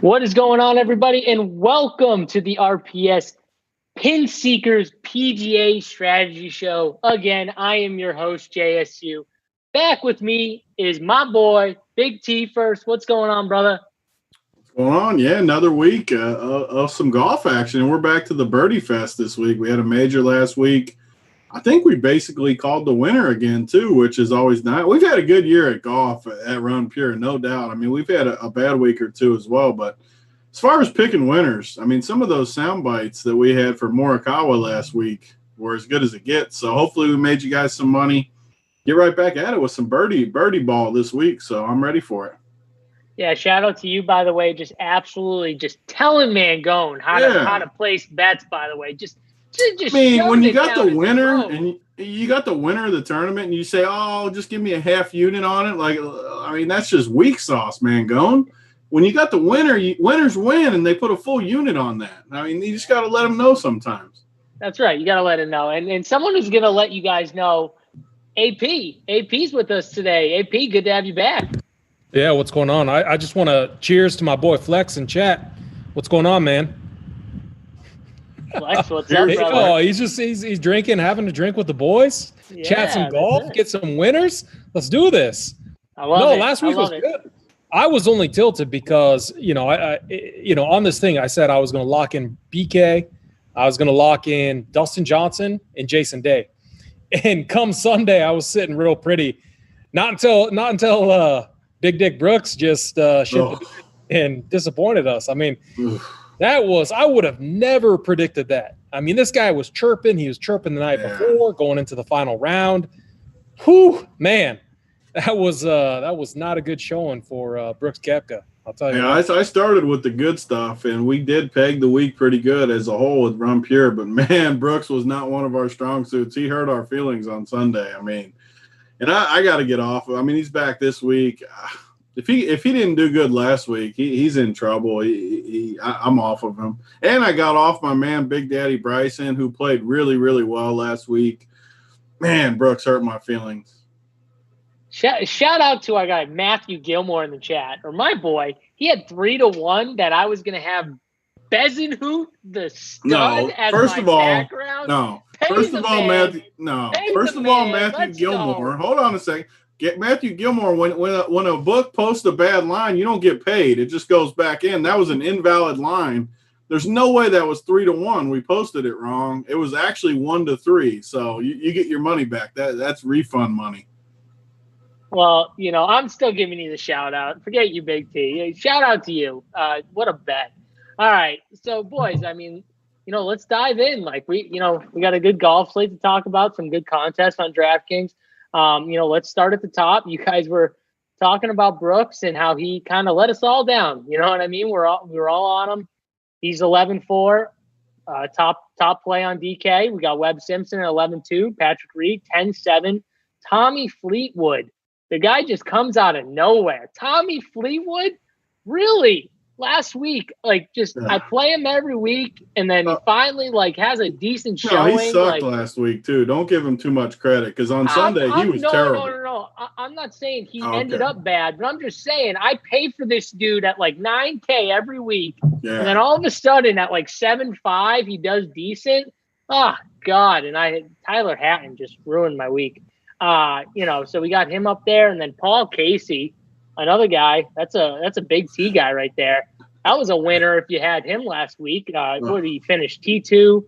What is going on, everybody? And welcome to the RPS PinSeekers PGA Strategy Show. Again, I am your host, JSU. Back with me is my boy, Big T first. What's going on, brother? What's going on? Yeah, another week of some golf action. And we're back to the Birdie Fest this week. We had a major last week. I think we basically called the winner again, too, which is always nice. We've had a good year at golf at Run Pure, no doubt. I mean, we've had a bad week or two as well. But as far as picking winners, I mean, some of those sound bites that we had for Morikawa last week were as good as it gets. So hopefully we made you guys some money. Get right back at it with some birdie ball this week. So I'm ready for it. Yeah, shout out to you, by the way. Just absolutely just telling Mangone how to place bets, by the way. Just I mean, when you got the winner and you got the winner of the tournament and you say, oh, just give me a half unit on it. Like, I mean, that's just weak sauce, Mangone. When you got the winner, winners win, and they put a full unit on that. I mean, you just got to let them know sometimes. That's right. You got to let them know. And someone who's going to let you guys know, AP's with us today. AP, good to have you back. Yeah, what's going on? I just want to cheers to my boy Flex in chat. What's going on, man? Flex, what's up, brother? Oh, he's drinking, having a drink with the boys, chat some golf, get some winners. Let's do this. I love it. Last week was good. I was only tilted because, I on this thing, I said I was going to lock in BK. I was going to lock in Dustin Johnson and Jason Day. And come Sunday, I was sitting real pretty. Not until Big Dick Brooks just shipped and disappointed us. I mean, I would have never predicted that. I mean, this guy was chirping. He was chirping the night before, going into the final round. Whew, man. That was not a good showing for Brooks Koepka. I'll tell you. Yeah, I started with the good stuff, and we did peg the week pretty good as a whole with Run Pure. But man, Brooks was not one of our strong suits. He hurt our feelings on Sunday. I mean, and I got to get off. I mean, he's back this week. If he didn't do good last week, he's in trouble. I'm off of him, and I got off my man Big Daddy Bryson, who played really, really well last week. Man, Brooks hurt my feelings. Shout out to our guy Matthew Gilmore in the chat, or my boy. He had 3-1 that I was going to have Bezenhout the stud as my background. No, first of all, Matthew Gilmore. Hold on a second. Get Matthew Gilmore. When a book posts a bad line, you don't get paid. It just goes back in. That was an invalid line. There's no way that was 3-1. We posted it wrong. It was actually 1-3. So you get your money back. That's refund money. Well, I'm still giving you the shout out. Forget you, Big T. Shout out to you. What a bet. All right. So, boys, I mean, let's dive in. Like we got a good golf slate to talk about, some good contests on DraftKings. Let's start at the top. You guys were talking about Brooks and how he kind of let us all down. You know what I mean? We were all on him. He's 11-4, top play on DK. We got Webb Simpson at 11-2, Patrick Reed 10-7, Tommy Fleetwood. The guy just comes out of nowhere. Tommy Fleetwood, really? Last week, I play him every week, and then he finally has a decent showing. No, he sucked last week too. Don't give him too much credit because on Sunday he was terrible. No. I'm not saying he ended up bad, but I'm just saying I pay for this dude at $9K every week, and then all of a sudden at 7.5 he does decent. Oh God! And Tyler Hatton just ruined my week. So we got him up there, and then Paul Casey, another guy. That's a big T guy right there. That was a winner if you had him last week. Where did he finish? T2,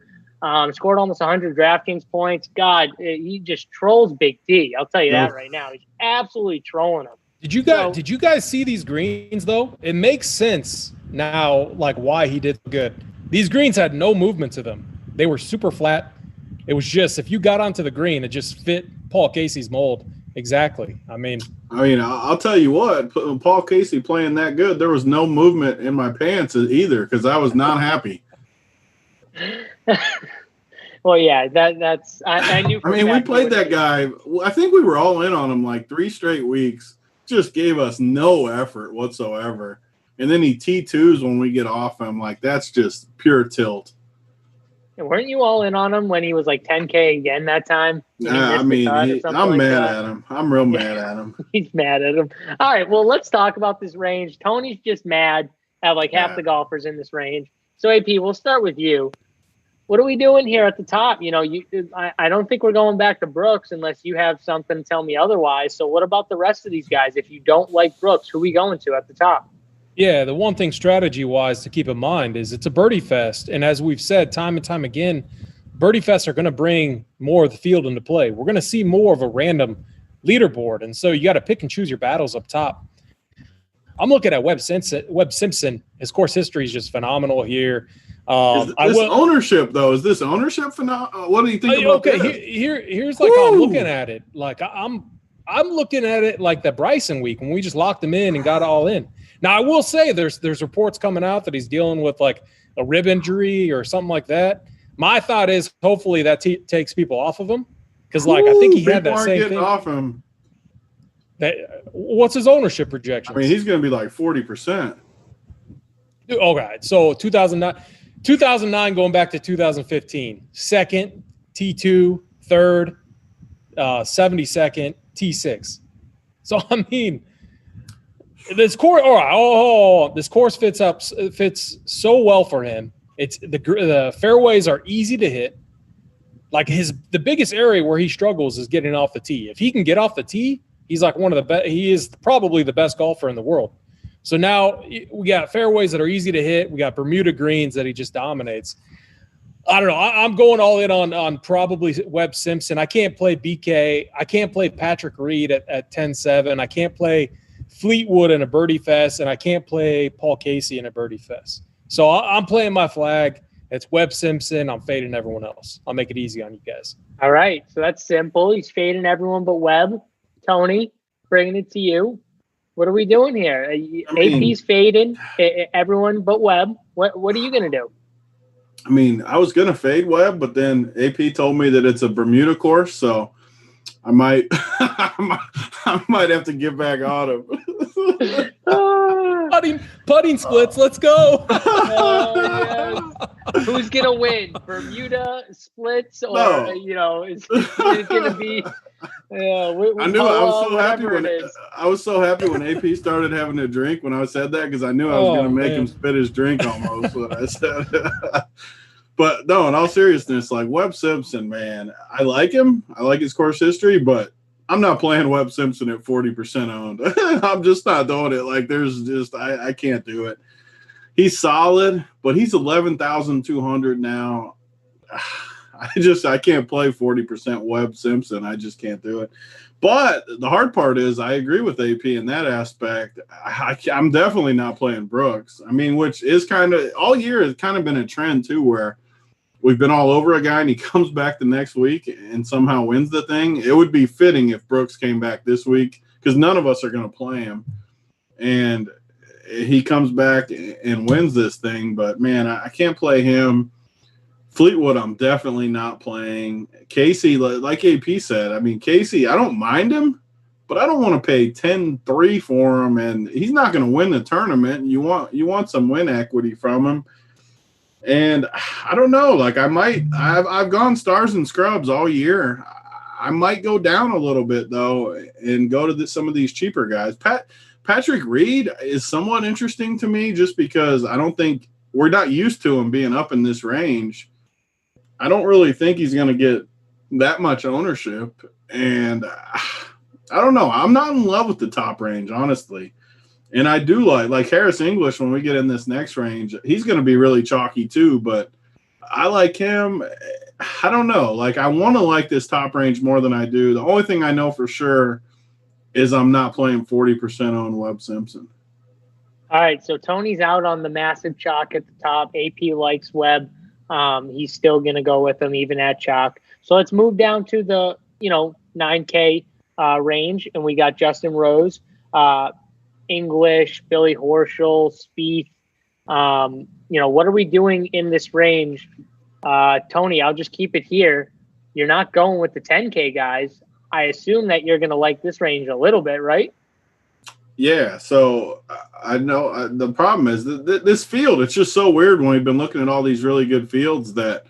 scored almost 100 DraftKings points. God, he just trolls Big T. I'll tell you that right now. He's absolutely trolling him. Did you guys see these greens though? It makes sense now, why he did good. These greens had no movement to them. They were super flat. It was just if you got onto the green, it just fit Paul Casey's mold exactly. I mean, I'll tell you what. Paul Casey playing that good, there was no movement in my pants either because I was not happy. Well, yeah, that's I knew. We played that guy. I think we were all in on him 3 straight weeks. Just gave us no effort whatsoever, and then he T2s when we get off him. That's just pure tilt. Weren't you all in on him when he was 10K again that time? I'm mad at him. I'm real mad at him. He's mad at him. All right, well, let's talk about this range. Tony's just mad have like half the golfers in this range. So AP, we'll start with you. What are we doing here at the top? You know, I don't think we're going back to Brooks unless you have something to tell me otherwise. So what about the rest of these guys? If you don't like Brooks, who are we going to at the top? Yeah, the one thing strategy-wise to keep in mind is it's a birdie fest. And as we've said time and time again, birdie fests are going to bring more of the field into play. We're going to see more of a random leaderboard. And so you got to pick and choose your battles up top. I'm looking at Webb Simpson. His course history is just phenomenal here. Ownership, though, is this ownership phenomenal? What do you think about this? Here's like how I'm looking at it. Like I'm looking at it like the Bryson week when we just locked him in and got all in. Now I will say there's reports coming out that he's dealing with like a rib injury or something like that. My thought is hopefully that takes people off of him because like I think he had that same thing. Off him. What's his ownership projection? I mean, he's going to be like 40%. Okay, so 2009 going back to 2015, second, T2, third, 72nd, T6. So I mean, this course. All right, this course fits so well for him. It's the fairways are easy to hit. Like the biggest area where he struggles is getting off the tee. If he can get off the tee, he's like one of the best. He is probably the best golfer in the world. So now we got fairways that are easy to hit. We got Bermuda greens that he just dominates. I don't know. I'm going all in on probably Webb Simpson. I can't play BK. I can't play Patrick Reed at 10-7. I can't play Fleetwood in a birdie fest, and I can't play Paul Casey in a birdie fest. So I'm playing my flag. It's Webb Simpson. I'm fading everyone else. I'll make it easy on you guys. All right. So that's simple. He's fading everyone but Webb. Tony, bringing it to you. What are we doing here? AP's fading everyone but Webb. What are you going to do? I mean, I was going to fade Webb, but then AP told me that it's a Bermuda course, so I might I might have to get back on him. Putting splits, let's go. Yes. Who's going to win? Bermuda splits or, is it going to be I was so happy when AP started having a drink when I said that because I knew I was going to make him spit his drink almost when I said it. But no, in all seriousness, like Webb Simpson, man, I like him. I like his course history, but I'm not playing Webb Simpson at 40% owned. I'm just not doing it. Like I can't do it. He's solid, but he's 11,200 now. I can't play 40% Webb Simpson. I just can't do it. But the hard part is I agree with AP in that aspect. I'm definitely not playing Brooks. I mean, which is kind of all year has kind of been a trend too, where we've been all over a guy and he comes back the next week and somehow wins the thing. It would be fitting if Brooks came back this week because none of us are going to play him. And he comes back and wins this thing. But, man, I can't play him. Fleetwood, I'm definitely not playing. Casey, like AP said, I mean, Casey, I don't mind him, but I don't want to pay 10-3 for him, and he's not going to win the tournament. You want some win equity from him. And I don't know, like I've gone stars and scrubs all year. I might go down a little bit, though, and go to some of these cheaper guys. Patrick Reed is somewhat interesting to me just because I don't think we're not used to him being up in this range. I don't really think he's going to get that much ownership. And I don't know. I'm not in love with the top range, honestly. And I do like Harris English when we get in this next range. He's going to be really chalky too, but I like him. I don't know. Like I want to like this top range more than I do. The only thing I know for sure is I'm not playing 40% on Webb Simpson. All right, so Tony's out on the massive chalk at the top. AP likes Webb. He's still going to go with him even at chalk. So let's move down to the 9K range, and we got Justin Rose, English, Billy Horschel, Spieth. What are we doing in this range? Tony, I'll just keep it here. You're not going with the 10K guys. I assume that you're going to like this range a little bit, right? Yeah, so I know the problem is this field, it's just so weird when we've been looking at all these really good fields that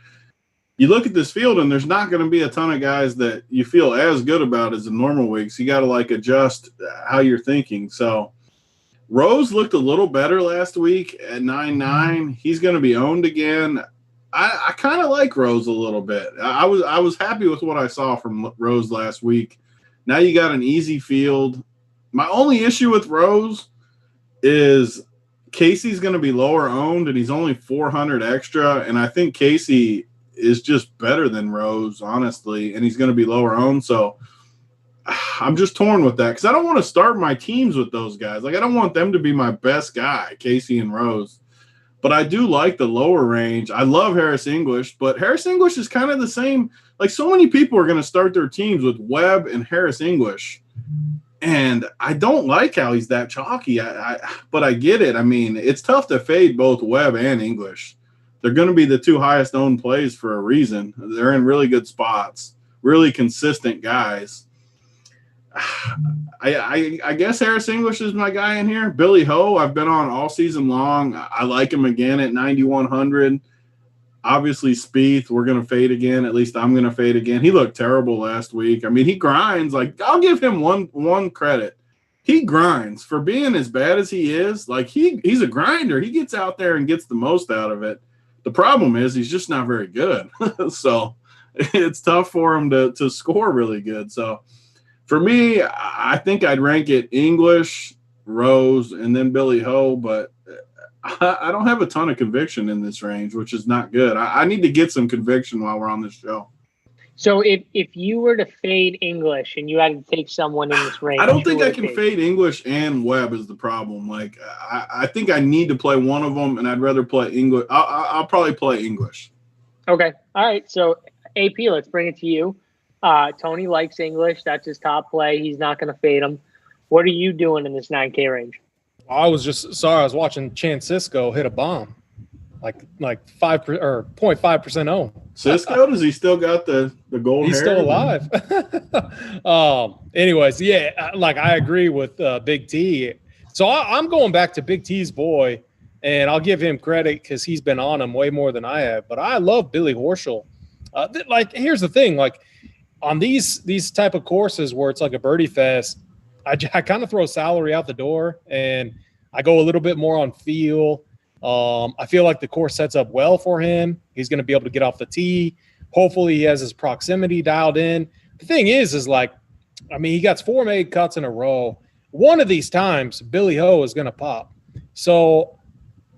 you look at this field and there's not going to be a ton of guys that you feel as good about as the normal weeks. You got to adjust how you're thinking. So Rose looked a little better last week at 9-9. He's going to be owned again. I kind of like Rose a little bit. I was happy with what I saw from Rose last week. Now you got an easy field. My only issue with Rose is Casey's going to be lower owned, and he's only 400 extra. And I think Casey is just better than Rose, honestly, and he's going to be lower owned. So I'm just torn with that because I don't want to start my teams with those guys. Like, I don't want them to be my best guy, Casey and Rose. But I do like the lower range. I love Harris English, but Harris English is kind of the same. Like, so many people are going to start their teams with Webb and Harris English. And I don't like how he's that chalky. But I get it. I mean, it's tough to fade both Webb and English. They're going to be the two highest owned plays for a reason. They're in really good spots, really consistent guys. I guess Harris English is my guy in here. Billy Ho, I've been on all season long. I like him again at 9,100. Obviously, Spieth, we're going to fade again. At least I'm going to fade again. He looked terrible last week. I mean, he grinds. Like, I'll give him one credit. He grinds for being as bad as he is. Like, he's a grinder. He gets out there and gets the most out of it. The problem is he's just not very good. So it's tough for him to score really good. So for me, I think I'd rank it English, Rose, and then Billy Ho, but I don't have a ton of conviction in this range, which is not good. I need to get some conviction while we're on this show. So if you were to fade English and you had to take someone in this range, I don't think I can fade English and Webb is the problem. Like, I think I need to play one of them, and I'd rather play English. I'll probably play English. Okay. All right. So, AP, let's bring it to you. Tony likes English. That's his top play. He's not going to fade him. What are you doing in this 9K range? I was just sorry. I was watching Chan Cisco hit a bomb, like 5 or 0.5% owned. Cisco, does he still got the gold He's hair? still alive. Anyways, yeah, like I agree with Big T. So I'm going back to Big T's boy, and I'll give him credit because he's been on him way more than I have. But I love Billy Horschel. Like, here's the thing, like on these type of courses where it's like a birdie fest, I kind of throw salary out the door and I go a little bit more on feel. I feel like the course sets up well for him. He's going to be able to get off the tee. Hopefully he has his proximity dialed in. The thing is like, I mean, he got 4 made cuts in a row. One of these times, Billy Ho is going to pop. So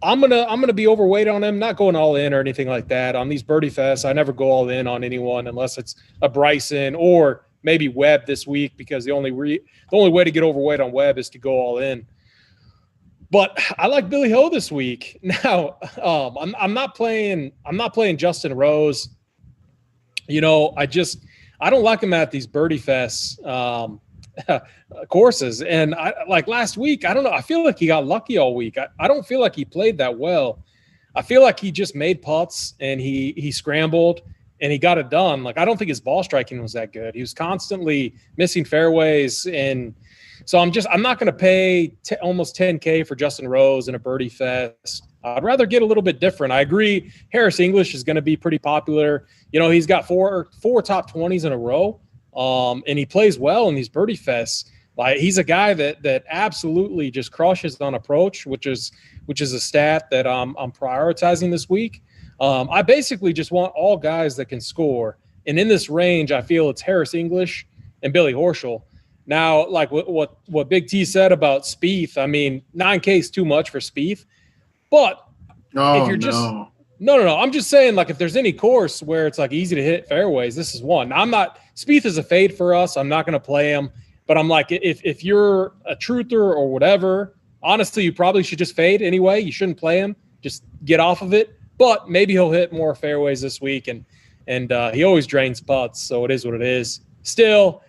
I'm gonna be overweight on him, not going all in or anything like that. On these birdie fests, I never go all in on anyone unless it's a Bryson or maybe Webb this week, because the only way to get overweight on Webb is to go all in. But I like Billy Ho this week. Now, I'm not playing Justin Rose. You know, I don't like him at these birdie fests courses. And like last week, I don't know. I feel like he got lucky all week. I don't feel like he played that well. I feel like he just made putts and he scrambled and he got it done. Like, I don't think his ball striking was that good. He was constantly missing fairways. And so I'm not going to pay almost 10K for Justin Rose in a birdie fest. I'd rather get a little bit different. I agree. Harris English is going to be pretty popular. You know, he's got four top 20s in a row. And he plays well in these birdie fests. Like, he's a guy that absolutely just crushes on approach, which is a stat that I'm prioritizing this week. I basically just want all guys that can score. And in this range, I feel it's Harris English and Billy Horschel. Now, like what Big T said about Spieth, I mean, 9K is too much for Spieth. But if you're just no, I'm just saying, like, if there's any course where it's like easy to hit fairways, this is one. Spieth is a fade for us. I'm not going to play him. But I'm like, if you're a truther or whatever, honestly, you probably should just fade anyway. You shouldn't play him. Just get off of it. But maybe he'll hit more fairways this week, and he always drains putts, so it is what it is. Still,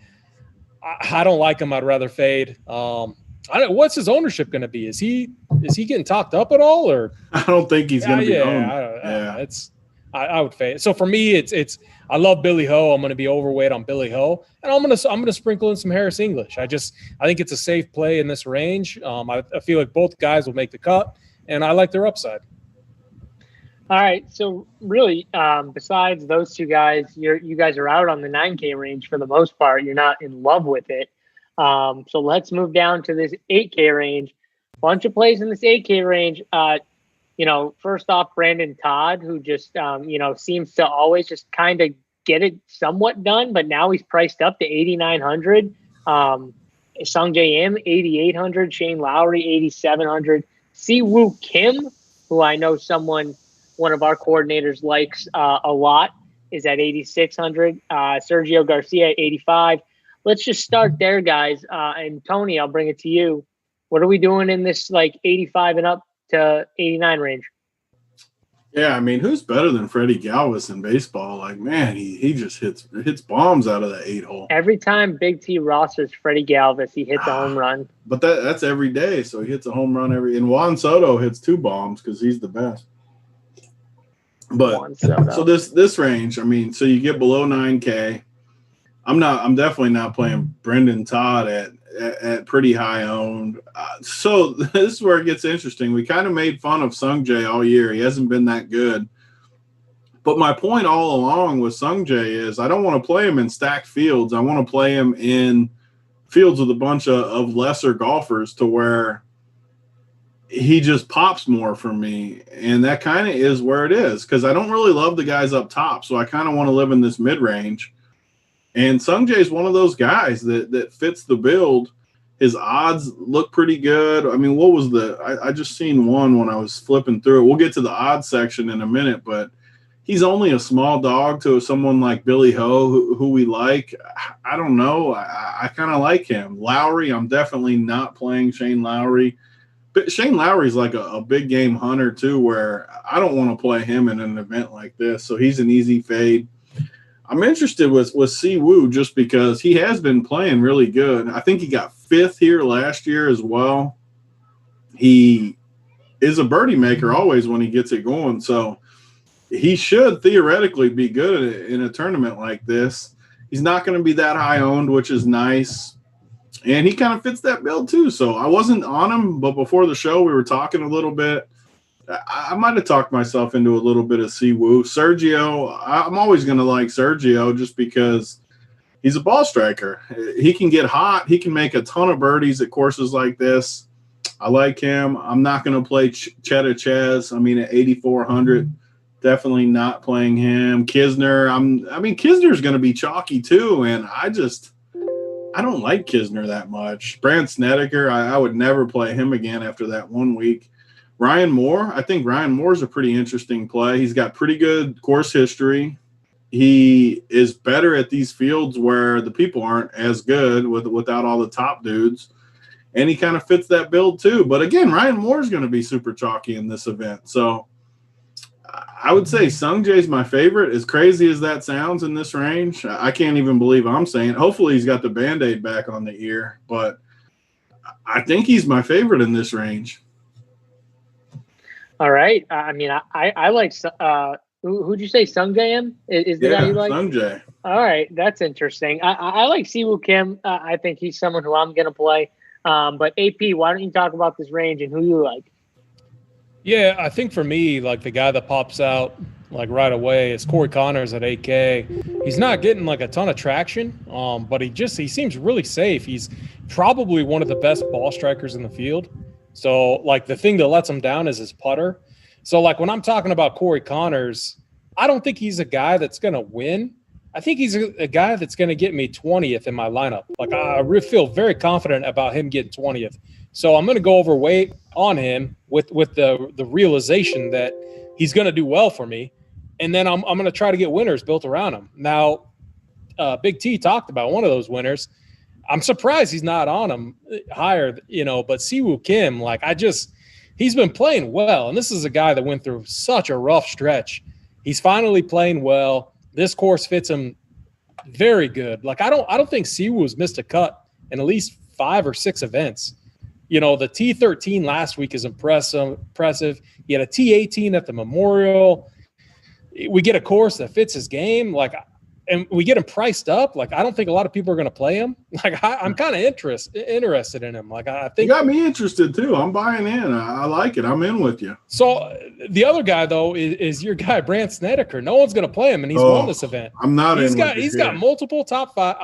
I don't like him. I'd rather fade. What's his ownership going to be? Is he getting topped up at all, or? I don't think he's going to be owned. I would fade. So for me, it's I love Billy Ho. I'm going to be overweight on Billy Ho, and I'm going to sprinkle in some Harris English. I think it's a safe play in this range. I feel like both guys will make the cut, and I like their upside. All right. So really, besides those two guys, you guys are out on the 9K range for the most part. You're not in love with it. So let's move down to this 8K range. bunch of plays in this 8K range. First off, Brandon Todd, who just, seems to always just kind of get it somewhat done, but now he's priced up to 8,900. Sung Jae Im, 8,800. Shane Lowry, 8,700. Siwoo Kim, who I know one of our coordinators likes a lot, is at 8,600. Sergio Garcia, 85. Let's just start there, guys. And Tony, I'll bring it to you. What are we doing in this 85 and up to 89 range? Yeah, I mean, who's better than Freddie Galvis in baseball? Like, man, he just hits bombs out of the 8-hole. Every time Big T rosters Freddie Galvis, he hits a home run. But that's every day, so he hits a home run and Juan Soto hits 2 bombs because he's the best. But so this range, I mean, so you get below 9K. I'm definitely not playing Brendan Todd at pretty high owned. So this is where it gets interesting. We kind of made fun of Sung Jae all year. He hasn't been that good. But my point all along with Sung Jae is I don't want to play him in stacked fields. I want to play him in fields with a bunch of lesser golfers to where he just pops more for me. And that kind of is where it is because I don't really love the guys up top. So I kind of want to live in this mid-range. And Sung Jae is one of those guys that fits the build. His odds look pretty good. I mean, what was I just seen one when I was flipping through it. We'll get to the odds section in a minute, but he's only a small dog to someone like Billy Ho, who we like. I don't know. I kind of like him. Lowry, I'm definitely not playing Shane Lowry. But Shane Lowry's like a big game hunter too, where I don't want to play him in an event like this. So he's an easy fade. I'm interested with Siwoo just because he has been playing really good. I think he got 5th here last year as well. He is a birdie maker always when he gets it going. So he should theoretically be good in a tournament like this. He's not going to be that high owned, which is nice. And he kind of fits that build too. So I wasn't on him, but before the show, we were talking a little bit. I might have talked myself into a little bit of Siwoo. Sergio, I'm always going to like Sergio just because he's a ball striker. He can get hot. He can make a ton of birdies at courses like this. I like him. I'm not going to play Cheddar Chaz. I mean, at 8,400, definitely not playing him. Kisner, Kisner's going to be chalky too, and I don't like Kisner that much. Brandt Snedeker, I would never play him again after that 1 week. Ryan Moore, I think Ryan Moore's a pretty interesting play. He's got pretty good course history. He is better at these fields where the people aren't as good without all the top dudes. And he kind of fits that build too. But again, Ryan Moore's going to be super chalky in this event. So I would say Sung Jae's my favorite, as crazy as that sounds in this range. I can't even believe I'm saying it. Hopefully he's got the Band-Aid back on the ear. But I think he's my favorite in this range. All right. I mean, I like who'd you say Sung Jae is the guy you like? Sung Jae. All right, that's interesting. I like Siwoo Kim. I think he's someone who I'm going to play. But AP, why don't you talk about this range and who you like? Yeah, I think for me, like the guy that pops out like right away is Corey Connors at 8K. He's not getting like a ton of traction, but he seems really safe. He's probably one of the best ball strikers in the field. So, like, the thing that lets him down is his putter. So, like, when I'm talking about Corey Connors, I don't think he's a guy that's going to win. I think he's a guy that's going to get me 20th in my lineup. Like, I feel very confident about him getting 20th. So, I'm going to go overweight on him with the realization that he's going to do well for me. And then I'm going to try to get winners built around him. Now, Big T talked about one of those winners. I'm surprised he's not on him higher, but Siwoo Kim, he's been playing well. And this is a guy that went through such a rough stretch. He's finally playing well. This course fits him very good. Like, I don't think Siwoo's missed a cut in at least 5 or 6 events. The T13 last week is impressive. He had a T18 at the Memorial. We get a course that fits his game. And we get him priced up. Like, I don't think a lot of people are going to play him. Like, I'm kind of interested in him. Like, I think you got me interested too. I'm buying in. I like it. I'm in with you. So the other guy though is your guy Brandt Snedeker. No one's going to play him, and he's won this event. I'm not. He's got multiple top 5.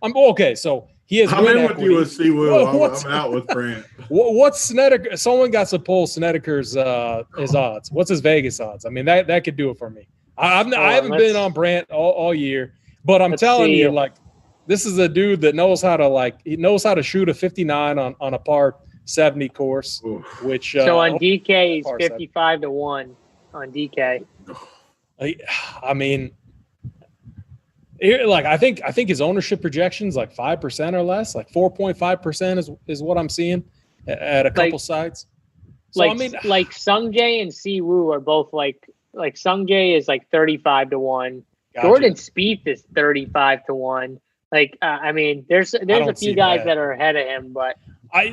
I'm okay. So He has I'm win in with equity. you with Siwoo. I'm out with Brant. What's Snedeker? Someone got to pull Snedeker's his odds. What's his Vegas odds? I mean, that could do it for me. I haven't been on Brant all year, but I'm telling you, like, this is a dude that knows how to shoot a 59 on a par 70 course. Oof. Which so on DK he's 55-1 on DK. I mean, like I think his ownership projections like 5% or less, like 4.5% is what I'm seeing at a couple sites. So like, I mean, like Sungjae and Siwoo are both like Sungjae is like 35-1. Gotcha. Jordan Spieth is 35-1. Like I mean, there's a few guys that are ahead of him, but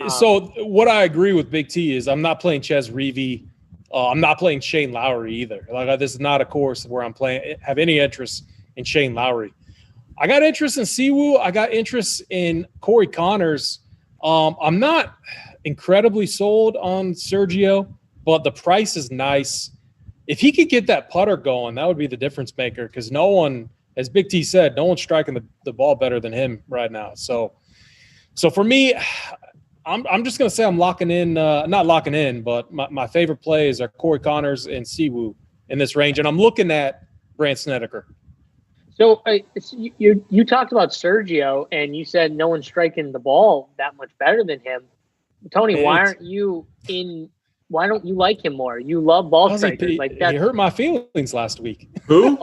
so what I agree with Big T is I'm not playing Ches Reavie. I'm not playing Shane Lowry either. Like this is not a course where I'm have any interest in Shane Lowry. I got interest in Siwoo. I got interest in Corey Connors. I'm not incredibly sold on Sergio, but the price is nice. If he could get that putter going, that would be the difference maker because no one, as Big T said, no one's striking the ball better than him right now. So for me, I'm just going to say I'm locking in, not locking in, but my favorite plays are Corey Connors and Siwoo in this range. And I'm looking at Brandt Snedeker. So you talked about Sergio and you said no one's striking the ball that much better than him. Tony, why don't you like him more? You love ball strikers. Like that. He hurt my feelings last week. Who?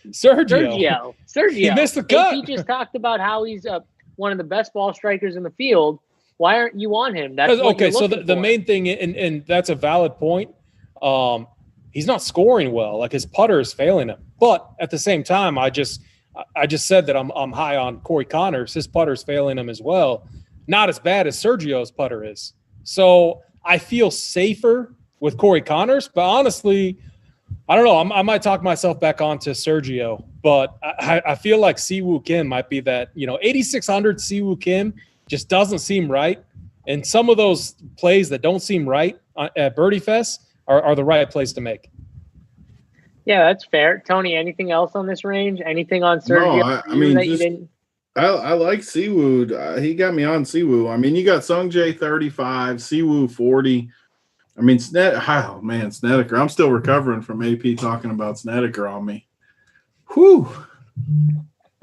Sergio. He missed the cut. He just talked about how he's one of the best ball strikers in the field. Why aren't you on him? That's okay. So the main thing, and that's a valid point. He's not scoring well. Like his putter is failing him. But at the same time, I just said that I'm high on Corey Connors. His putter is failing him as well. Not as bad as Sergio's putter is. So I feel safer with Corey Connors. But honestly, I don't know. I might talk myself back onto Sergio. But I feel like Siwoo Kim might be that, 8,600 Siwoo Kim just doesn't seem right. And some of those plays that don't seem right at Birdie Fest are the right place to make. Yeah, that's fair. Tony, anything else on this range? Anything on Sergio? No, I like Siwoo. He got me on Siwoo. I mean, you got Sungjae 35, Siwoo 40. I mean, Snedeker. I'm still recovering from AP talking about Snedeker on me. Whew.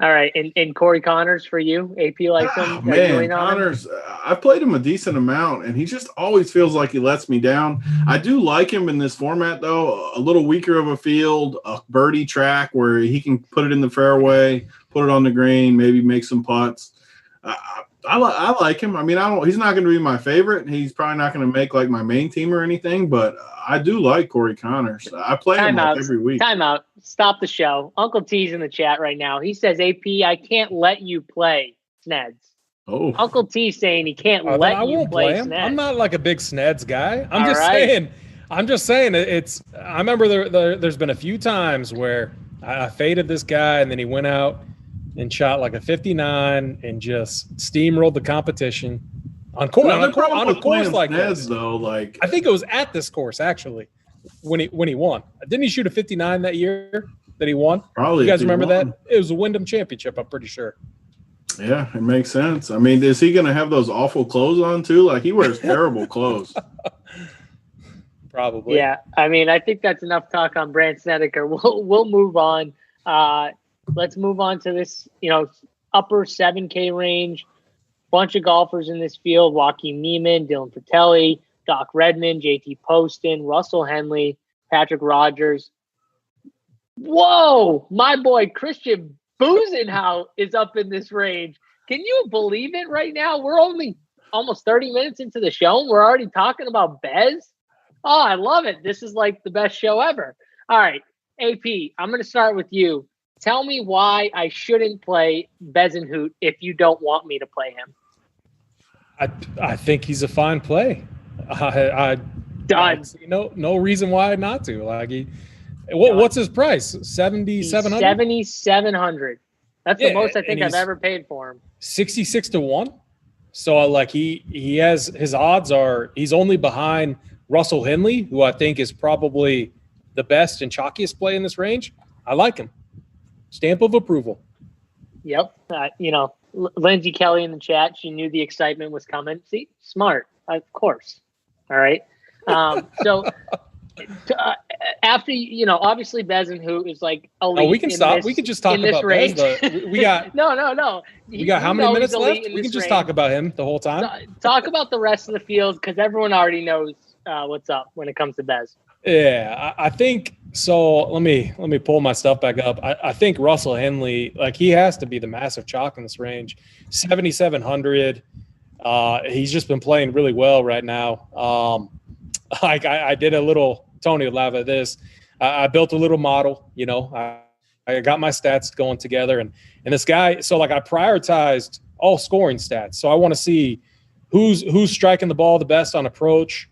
All right, and Corey Connors for you? AP likes him? Man, Connors, I've played him a decent amount, and he just always feels like he lets me down. I do like him in this format, though. A little weaker of a field, a birdie track where he can put it in the fairway, put it on the green, maybe make some putts. I like him. I mean, he's not going to be my favorite. He's probably not going to make like my main team or anything, but I do like Corey Connors. I play him every week. Time out. Stop the show. Uncle T's in the chat right now. He says, AP, I can't let you play Sneds. Oh. Uncle T's saying he can't let you play him. Sneds. I'm not like a big Sneds guy. I'm just saying it's – I remember there's been a few times where I faded this guy and then he went out and shot like a 59 and just steamrolled the competition on a course like this. Though, like I think it was at this course actually when he won. Didn't he shoot a 59 that year that he won? Probably. You guys remember that? It was a Wyndham Championship, I'm pretty sure. Yeah, it makes sense. I mean, is he going to have those awful clothes on too? Like he wears terrible clothes. Probably. Yeah, I mean, I think that's enough talk on Brandt Snedeker. We'll move on. Let's move on to this, upper 7K range. Bunch of golfers in this field: Joaquin Niemann, Dylan Fratelli, Doc Redmond, JT Poston, Russell Henley, Patrick Rogers. Whoa, my boy Christian Busenhout is up in this range. Can you believe it right now? We're only almost 30 minutes into the show, and we're already talking about Bez. Oh, I love it. This is like the best show ever. All right, AP, I'm going to start with you. Tell me why I shouldn't play Bezenhout if you don't want me to play him. I think he's a fine play. Done. No reason why not to. Like what's his price? 7,700. 7,700. That's the most I think I've ever paid for him. 66-1. So like he has his odds are he's only behind Russell Henley, who I think is probably the best and chalkiest play in this range. I like him. Stamp of approval. Yep. Lindsay Kelly in the chat. She knew the excitement was coming. See, smart, of course. All right. So after obviously Bezenhout is like elite. Oh, we can stop. We can just talk about Bez. We got no. We got how many minutes left? We can just talk about him the whole time. Talk about the rest of the field because everyone already knows what's up when it comes to Bez. Yeah, I think so. Let me pull my stuff back up. I think Russell Henley, like, he has to be the massive chalk in this range. 7,700. He's just been playing really well right now. Like I did a little, Tony will laugh at this. I built a little model, I got my stats going together, and this guy. So like I prioritized all scoring stats. So I want to see who's striking the ball the best on approach,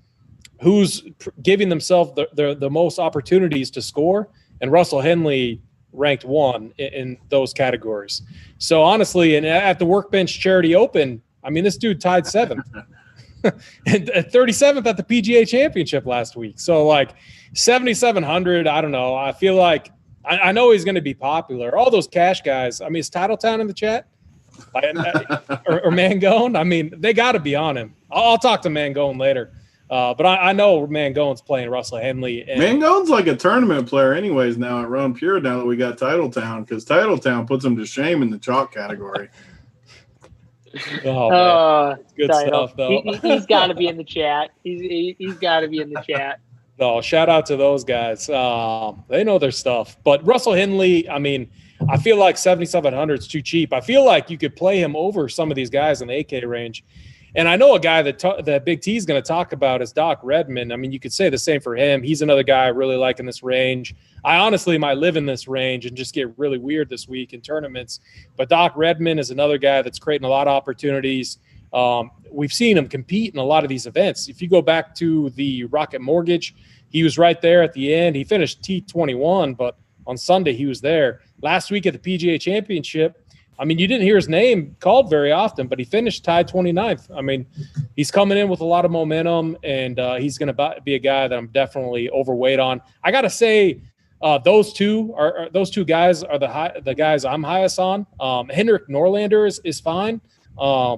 who's giving themselves the most opportunities to score, and Russell Henley ranked 1 in those categories. So honestly, and at the Workbench Charity Open, I mean, this dude tied 7th. And 37th at the PGA Championship last week. So like 7,700, I don't know. I feel like I know he's going to be popular. All those cash guys. I mean, is Titletown in the chat? or Mangone? I mean, they got to be on him. I'll talk to Mangone later. But I know Mangone's playing Russell Henley. Mangone's like a tournament player anyways now at Run Pure now that we got Titletown, because Titletown puts him to shame in the chalk category. Oh, good stuff though. He's got to be in the chat. He's got to be in the chat. No, shout out to those guys. They know their stuff. But Russell Henley, I mean, I feel like 7,700 is too cheap. I feel like you could play him over some of these guys in the 8K range. And I know a guy that Big T is going to talk about is Doc Redman. I mean, you could say the same for him. He's another guy I really like in this range. I honestly might live in this range and just get really weird this week in tournaments. But Doc Redman is another guy that's creating a lot of opportunities. We've seen him compete in a lot of these events. If you go back to the Rocket Mortgage, he was right there at the end. He finished T21, but on Sunday he was there. Last week at the PGA Championship, I mean, you didn't hear his name called very often, but he finished tied 29th. I mean, he's coming in with a lot of momentum, and he's going to be a guy that I'm definitely overweight on. I got to say, those two guys are the guys I'm highest on. Henrik Norlander is fine. I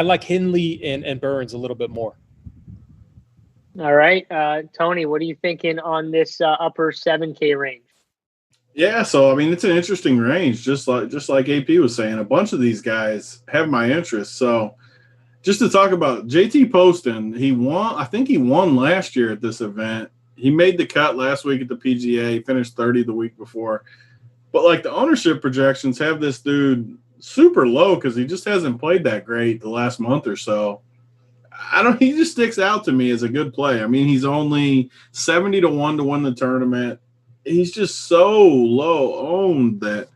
like Henley and Burns a little bit more. All right, Tony, what are you thinking on this upper 7K range? Yeah, so I mean, it's an interesting range, just like AP was saying. A bunch of these guys have my interest. So just to talk about JT Poston, he won. I think he won last year at this event. He made the cut last week at the PGA, finished 30 the week before. But like the ownership projections have this dude super low because he just hasn't played that great the last month or so. He just sticks out to me as a good play. I mean, he's only 70-1 to win the tournament. He's just so low owned that,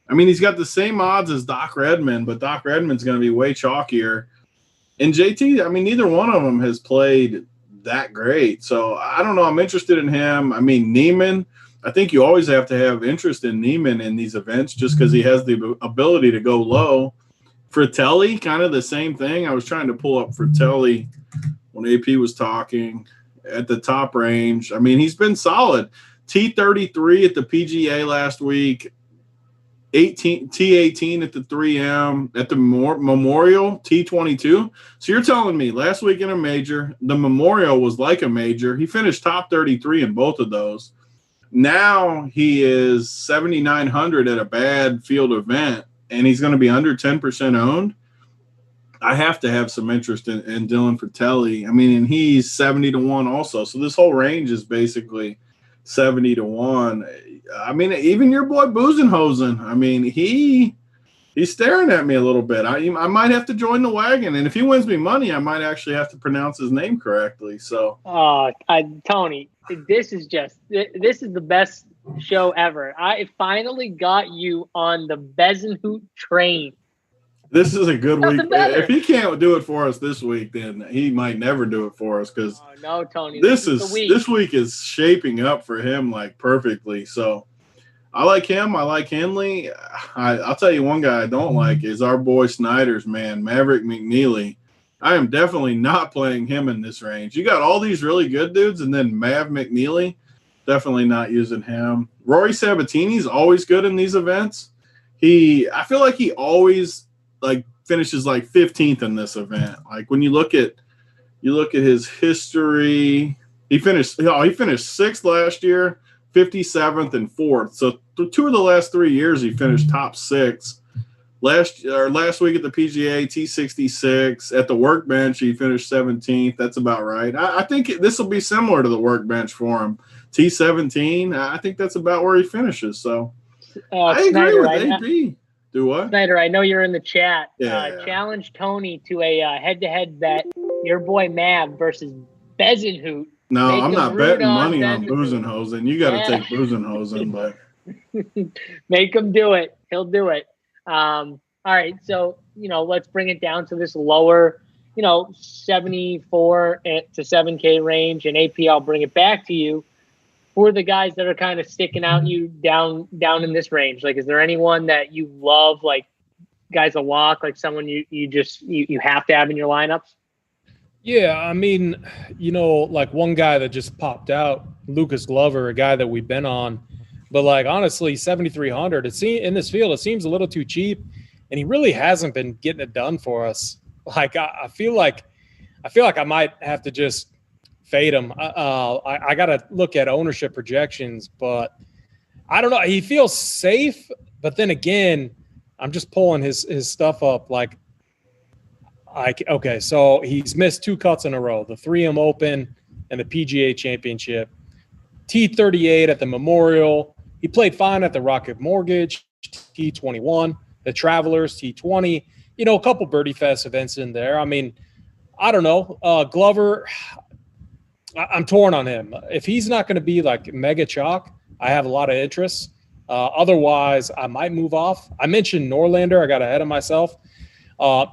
I mean, he's got the same odds as Doc Redman, but Doc Redman's going to be way chalkier. And JT, I mean, neither one of them has played that great. So I don't know. I'm interested in him. I mean, Neiman, I think you always have to have interest in Neiman in these events just because he has the ability to go low. Fratelli, kind of the same thing. I was trying to pull up Fratelli when AP was talking at the top range. I mean, he's been solid. T33 at the PGA last week, T18 at the 3M, at the Memorial, T22. So you're telling me last week in a major, the Memorial was like a major. He finished top 33 in both of those. Now he is 7,900 at a bad field event, and he's going to be under 10% owned. I have to have some interest in Dylan Fratelli. I mean, and he's 70-1 also. So this whole range is basically 70-1. I mean, even your boy Buzenhosen, I mean, he's staring at me a little bit. I might have to join the wagon, and if he wins me money, I might actually have to pronounce his name correctly. So, Tony, this is the best show ever. I finally got you on the Bezenhout train. This is a good week. If he can't do it for us this week, then he might never do it for us because no, Tony, this week is shaping up for him like perfectly. So I like him. I like Henley. I'll tell you one guy I don't like is our boy Snyder's man, Maverick McNeely. I am definitely not playing him in this range. You got all these really good dudes, and then Mav McNeely, definitely not using him. Rory Sabatini's always good in these events. I feel like he always like finishes like 15th in this event. Like when you look at his history, he finished 6th last year, 57th and 4th. So 2 of the last 3 years he finished top 6. Last week at the PGA T66 at the workbench he finished 17th. That's about right. I think this will be similar to the workbench for him. T17. I think that's about where he finishes. So I agree Snyder, with AB. Do what? Snyder, I know you're in the chat. Yeah. Challenge Tony to a head-to-head bet. Your boy Mav versus Bezenhout. No, I'm not betting money on Buzenhosen. You got to take Buzenhosen, but make him do it. He'll do it. All right, so let's bring it down to this lower, 74 to 7K range, and AP. I'll bring it back to you. Who are the guys that are kind of sticking out you down in this range? Like, is there anyone that you love, like guys a walk, like someone you have to have in your lineups? Yeah, I mean, like one guy that just popped out, Lucas Glover, a guy that we've been on, but like honestly, 7,300. In this field, it seems a little too cheap, and he really hasn't been getting it done for us. Like I feel like I might have to just fade him. I got to look at ownership projections, but I don't know. He feels safe, but then again, I'm just pulling his stuff up. Okay, so he's missed 2 cuts in a row: the 3M Open and the PGA Championship. T38 at the Memorial. He played fine at the Rocket Mortgage. T21, the Travelers. T20. A couple Birdie Fest events in there. I mean, I don't know. Glover, I'm torn on him. If he's not going to be like mega chalk, I have a lot of interest. Otherwise, I might move off. I mentioned Norlander. I got ahead of myself.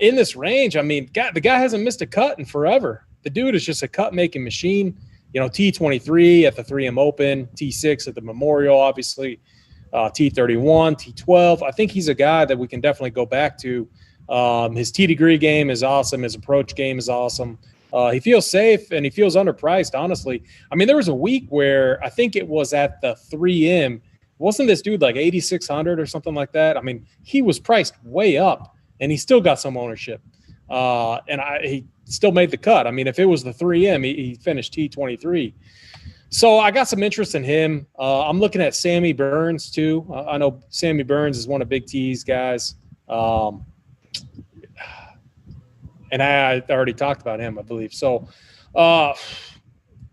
In this range, I mean, the guy hasn't missed a cut in forever. The dude is just a cut-making machine. T23 at the 3M Open, T6 at the Memorial, obviously, T31, T12. I think he's a guy that we can definitely go back to. His tee degree game is awesome. His approach game is awesome. He feels safe, and he feels underpriced, honestly. I mean, there was a week where I think it was at the 3M. Wasn't this dude like 8,600 or something like that? I mean, he was priced way up, and he still got some ownership. He still made the cut. I mean, if it was the 3M, he finished T23. So I got some interest in him. I'm looking at Sammy Burns, too. I know Sammy Burns is one of Big T's guys. And I already talked about him, I believe. So I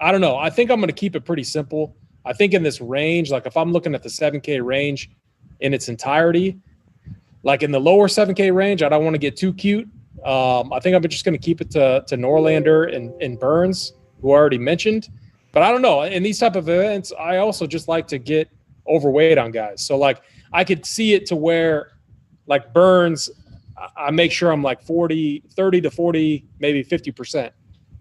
don't know. I think I'm going to keep it pretty simple. I think in this range, like if I'm looking at the 7K range in its entirety, like in the lower 7K range, I don't want to get too cute. I think I'm just going to keep it to Norlander and Burns, who I already mentioned. But I don't know. In these type of events, I also just like to get overweight on guys. So, like, I could see it to where, like, Burns, I make sure I'm like 30 to 40, maybe 50%.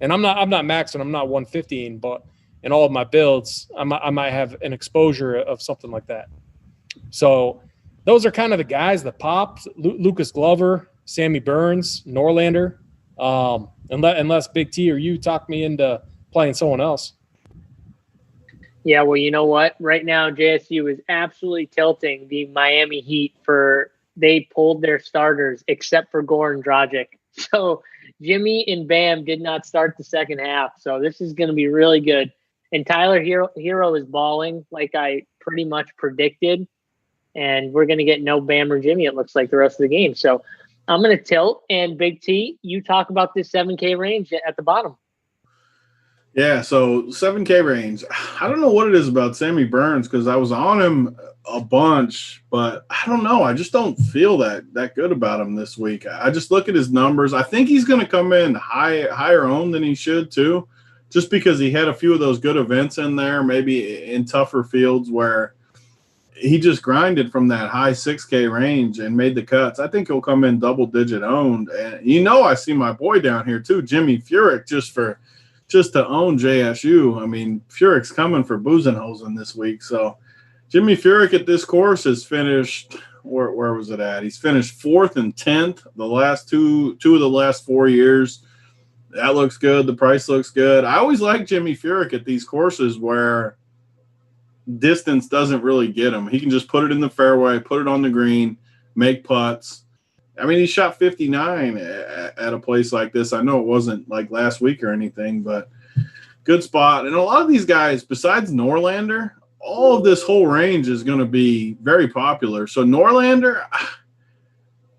And I'm not maxing. I'm not 115, but in all of my builds, I might have an exposure of something like that. So those are kind of the guys that popped. Lucas Glover, Sammy Burns, Norlander, unless Big T or you talk me into playing someone else. Yeah, well, you know what? Right now, JSU is absolutely tilting the Miami Heat they pulled their starters except for Goran Dragic. So Jimmy and Bam did not start the second half. So this is going to be really good. And Tyler Hero is balling like I pretty much predicted. And we're going to get no Bam or Jimmy, it looks like, the rest of the game. So I'm going to tilt. And Big T, you talk about this 7K range at the bottom. Yeah, so 7K range. I don't know what it is about Sammy Burns because I was on him a bunch, but I don't know. I just don't feel that good about him this week. I just look at his numbers. I think he's going to come in higher owned than he should too, just because he had a few of those good events in there, maybe in tougher fields where he just grinded from that high 6K range and made the cuts. I think he'll come in double-digit owned. And, I see my boy down here too, Jimmy Furyk, just to own JSU. I mean, Furyk's coming for Buzenhosen this week. So Jimmy Furyk at this course has finished where was it at? He's finished 4th and 10th the last two of the last 4 years. That looks good. The price looks good. I always like Jimmy Furyk at these courses where distance doesn't really get him. He can just put it in the fairway, put it on the green. make putts. I mean, he shot 59 at a place like this. I know it wasn't like last week or anything, but good spot. And a lot of these guys, besides Norlander, all of this whole range is going to be very popular. So Norlander,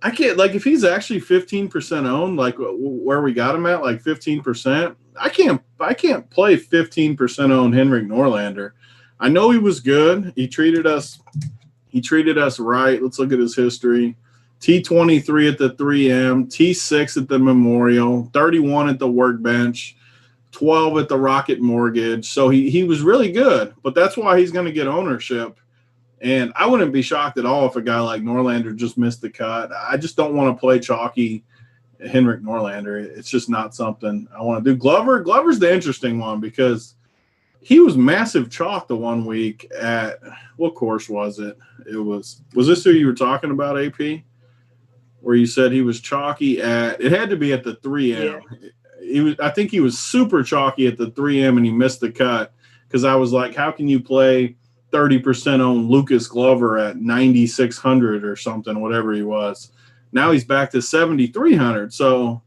I can't, like, if he's actually 15% owned, like where we got him at, like 15%, I can't play 15% owned Henrik Norlander. I know he was good. He treated us right. Let's look at his history. T23 at the 3M, T6 at the Memorial, 31 at the Workbench, 12 at the Rocket Mortgage. So he was really good, but that's why he's going to get ownership. And I wouldn't be shocked at all if a guy like Norlander just missed the cut. I just don't want to play chalky Henrik Norlander. It's just not something I want to do. Glover's the interesting one because he was massive chalk the one week at – what course was it? Was this who you were talking about, AP? Where you said he was chalky at – it had to be at the 3M. Yeah. I think he was super chalky at the 3M and he missed the cut because I was like, how can you play – 30% on Lucas Glover at 9,600 or something, whatever he was. Now he's back to 7,300. So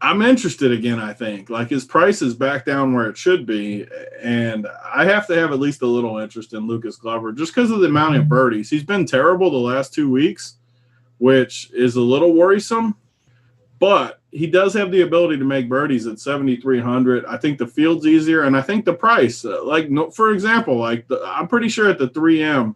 I'm interested again, I think. Like his price is back down where it should be. And I have to have at least a little interest in Lucas Glover just because of the amount of birdies. He's been terrible the last 2 weeks, which is a little worrisome. But he does have the ability to make birdies at 7,300. I think the field's easier, and I think the price. For example, I'm pretty sure at the 3M,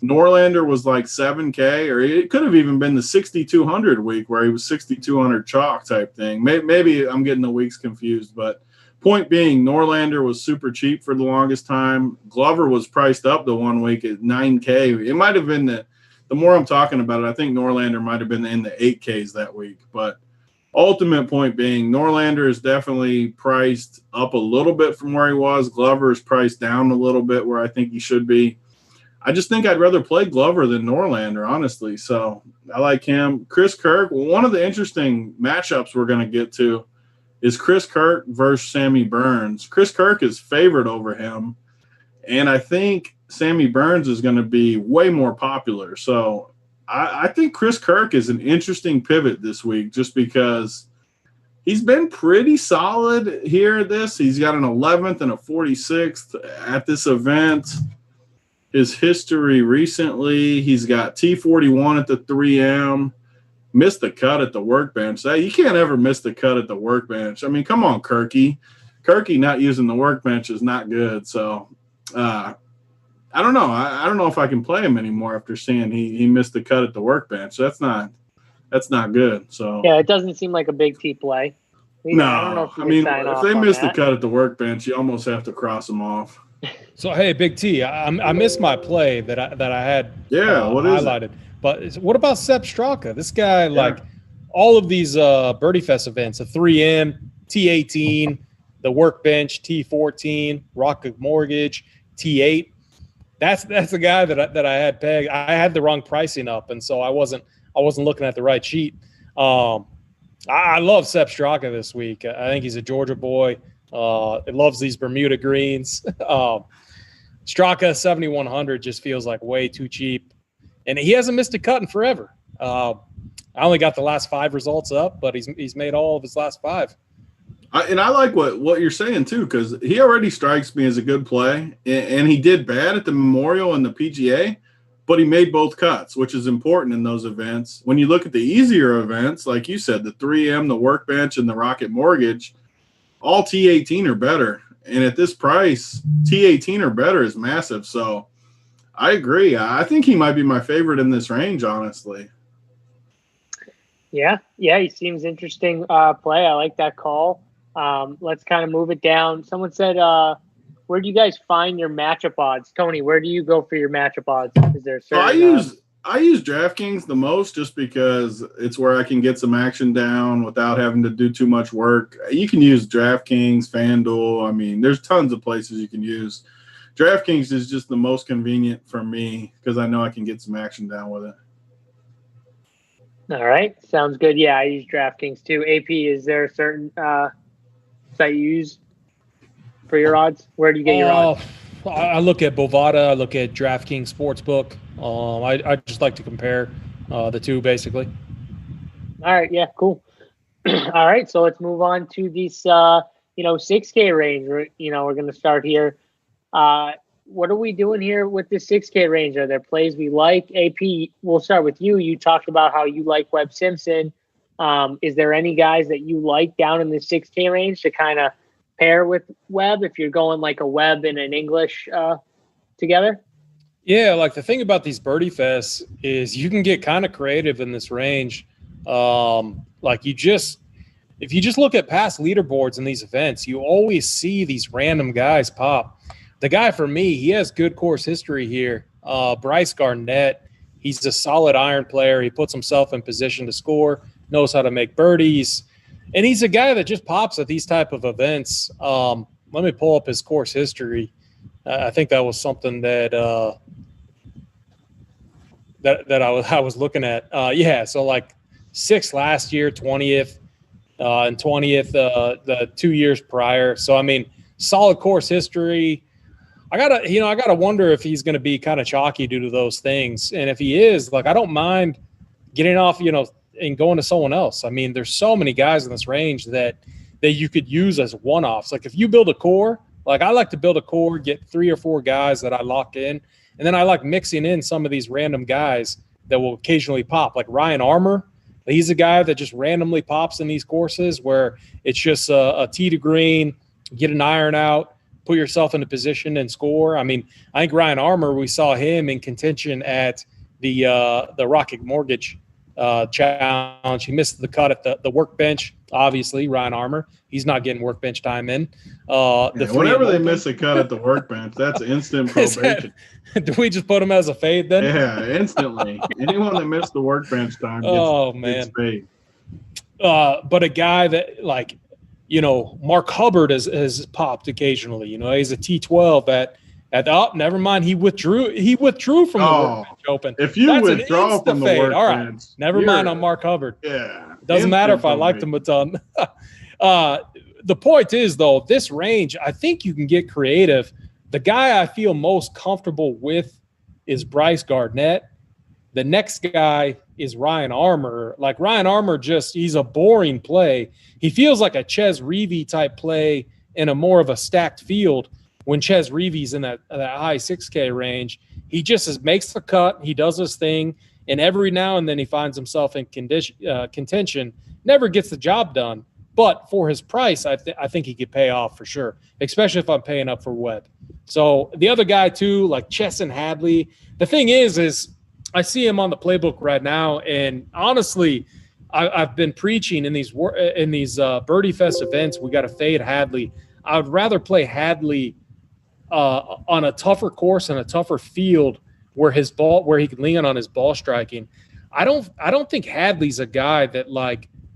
Norlander was like 7K, or it could have even been the 6,200 week where he was 6,200 chalk type thing. Maybe I'm getting the weeks confused, but point being, Norlander was super cheap for the longest time. Glover was priced up the 1 week at 9K. It might have been the more I'm talking about it, I think Norlander might have been in the 8Ks that week, but ultimate point being, Norlander is definitely priced up a little bit from where he was. Glover is priced down a little bit where I think he should be. I just think I'd rather play Glover than Norlander, honestly. So I like him. Chris Kirk, one of the interesting matchups we're going to get to is Chris Kirk versus Sammy Burns. Chris Kirk is favored over him, and I think Sammy Burns is going to be way more popular. So I think Chris Kirk is an interesting pivot this week just because he's been pretty solid here at this. He's got an 11th and a 46th at this event. His history recently, he's got T41 at the 3M, missed the cut at the Workbench. You can't ever miss the cut at the Workbench. I mean, come on, Kirky. Kirky not using the Workbench is not good. So, I don't know. I don't know if I can play him anymore after seeing he missed the cut at the Workbench. That's not good. So yeah, it doesn't seem like a big T play. No, I mean, if they miss the cut at the Workbench, you almost have to cross them off. So hey, Big T, I missed my play that I had what is highlighted. But what about Sepp Straka? This guy, like all of these Birdie Fest events, the 3M, T18, the Workbench, T14, Rocket Mortgage, T8. That's the guy that I had pegged. I had the wrong pricing up, and so I wasn't looking at the right sheet. I love Sepp Straka this week. I think he's a Georgia boy. It loves these Bermuda greens. Straka 7,100 just feels like way too cheap, and he hasn't missed a cut in forever. I only got the last 5 results up, but he's made all of his last 5. I like what you're saying, too, because he already strikes me as a good play, and he did bad at the Memorial and the PGA, but he made both cuts, which is important in those events. When you look at the easier events, like you said, the 3M, the Workbench, and the Rocket Mortgage, all T18 are better. And at this price, T18 or better is massive. So I agree. I think he might be my favorite in this range, honestly. Yeah, he seems interesting play. I like that call. Let's kind of move it down. Someone said, where do you guys find your matchup odds? Tony, where do you go for your matchup odds? Is there a certain, I use DraftKings the most just because it's where I can get some action down without having to do too much work. You can use DraftKings, FanDuel. I mean, there's tons of places you can use. DraftKings is just the most convenient for me because I know I can get some action down with it. All right. Sounds good. Yeah, I use DraftKings too. AP, is there a certain site you use for your odds? Where do you get your odds? I look at Bovada. I look at DraftKings Sportsbook. I just like to compare the two basically. All right, yeah, cool. All right, so let's move on to this 6K range. We're going to start here. What are we doing here with this 6K range? Are there plays we like? AP, we'll start with you. You talked about how you like Webb Simpson. Is there any guys that you like down in the 6K range to kind of pair with Webb if you're going like a Webb and an English together? Yeah, like the thing about these birdie fests is you can get kind of creative in this range. If you just look at past leaderboards in these events, you always see these random guys pop. The guy for me, he has good course history here. Bryce Garnett, he's a solid iron player. He puts himself in position to score, knows how to make birdies, and he's a guy that just pops at these type of events. Let me pull up his course history. I think that was something that I was looking at. So like 6th last year, 20th, and 20th the 2 years prior. So I mean, solid course history. I gotta wonder if he's going to be kind of chalky due to those things. And if he is, like, I don't mind getting off, and going to someone else. I mean, there's so many guys in this range that you could use as one-offs. Like if you build a core, like I like to build a core, get 3 or 4 guys that I lock in, and then I like mixing in some of these random guys that will occasionally pop. Like Ryan Armour, he's a guy that just randomly pops in these courses where it's just a tee to green, get an iron out, put yourself in a position and score. I mean, I think Ryan Armour, we saw him in contention at the Rocket Mortgage challenge. He missed the cut at the workbench. Obviously, Ryan Armour, he's not getting workbench time in. Whenever they miss a cut at the workbench, that's instant probation. Do we just put him as a fade then? Yeah, instantly. Anyone that missed the workbench time gets fade. But a guy that Mark Hubbard has popped occasionally. He's a T12 never mind. He withdrew from the Workbench Open. If you withdraw from the Workbench, all right. Never mind on Mark Hubbard. Yeah. It doesn't matter if I liked him a ton. The point is, though, this range, I think you can get creative. The guy I feel most comfortable with is Bryce Garnett. The next guy is Ryan Armour. Like Ryan Armour, he's a boring play. He feels like a Ches Reavie type play in a more of a stacked field. When Ches Reavie's in that high 6K range, he just makes the cut. He does his thing, and every now and then he finds himself in contention. Never gets the job done, but for his price, I think he could pay off for sure, especially if I'm paying up for Webb. So the other guy too, like Chesson Hadley. The thing is I see him on the playbook right now, and honestly, I've been preaching in these Birdie Fest events. We got to fade Hadley. I would rather play Hadley on a tougher course and a tougher field where he can lean on his ball striking. I don't think Hadley's a guy that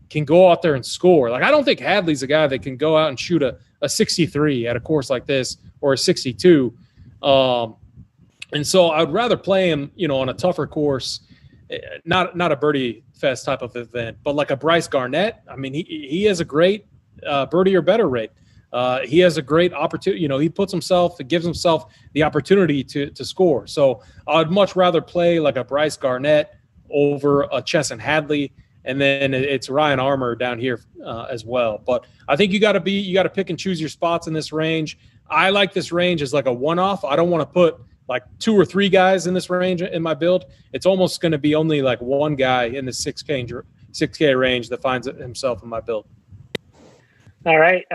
can go out there and score. I don't think Hadley's a guy that can go out and shoot a 63 at a course like this or a 62. And so I would rather play him, on a tougher course, not a Birdie Fest type of event, but like a Bryce Garnett. I mean, he has a great birdie or better rate. He has a great opportunity. He gives himself the opportunity to score. So I'd much rather play like a Bryce Garnett over a Chesson Hadley, and then it's Ryan Armour down here as well. But I think you got to pick and choose your spots in this range. I like this range as like a one-off. I don't want to put like 2 or 3 guys in this range in my build. It's almost going to be only like one guy in the 6K range that finds himself in my build. All right.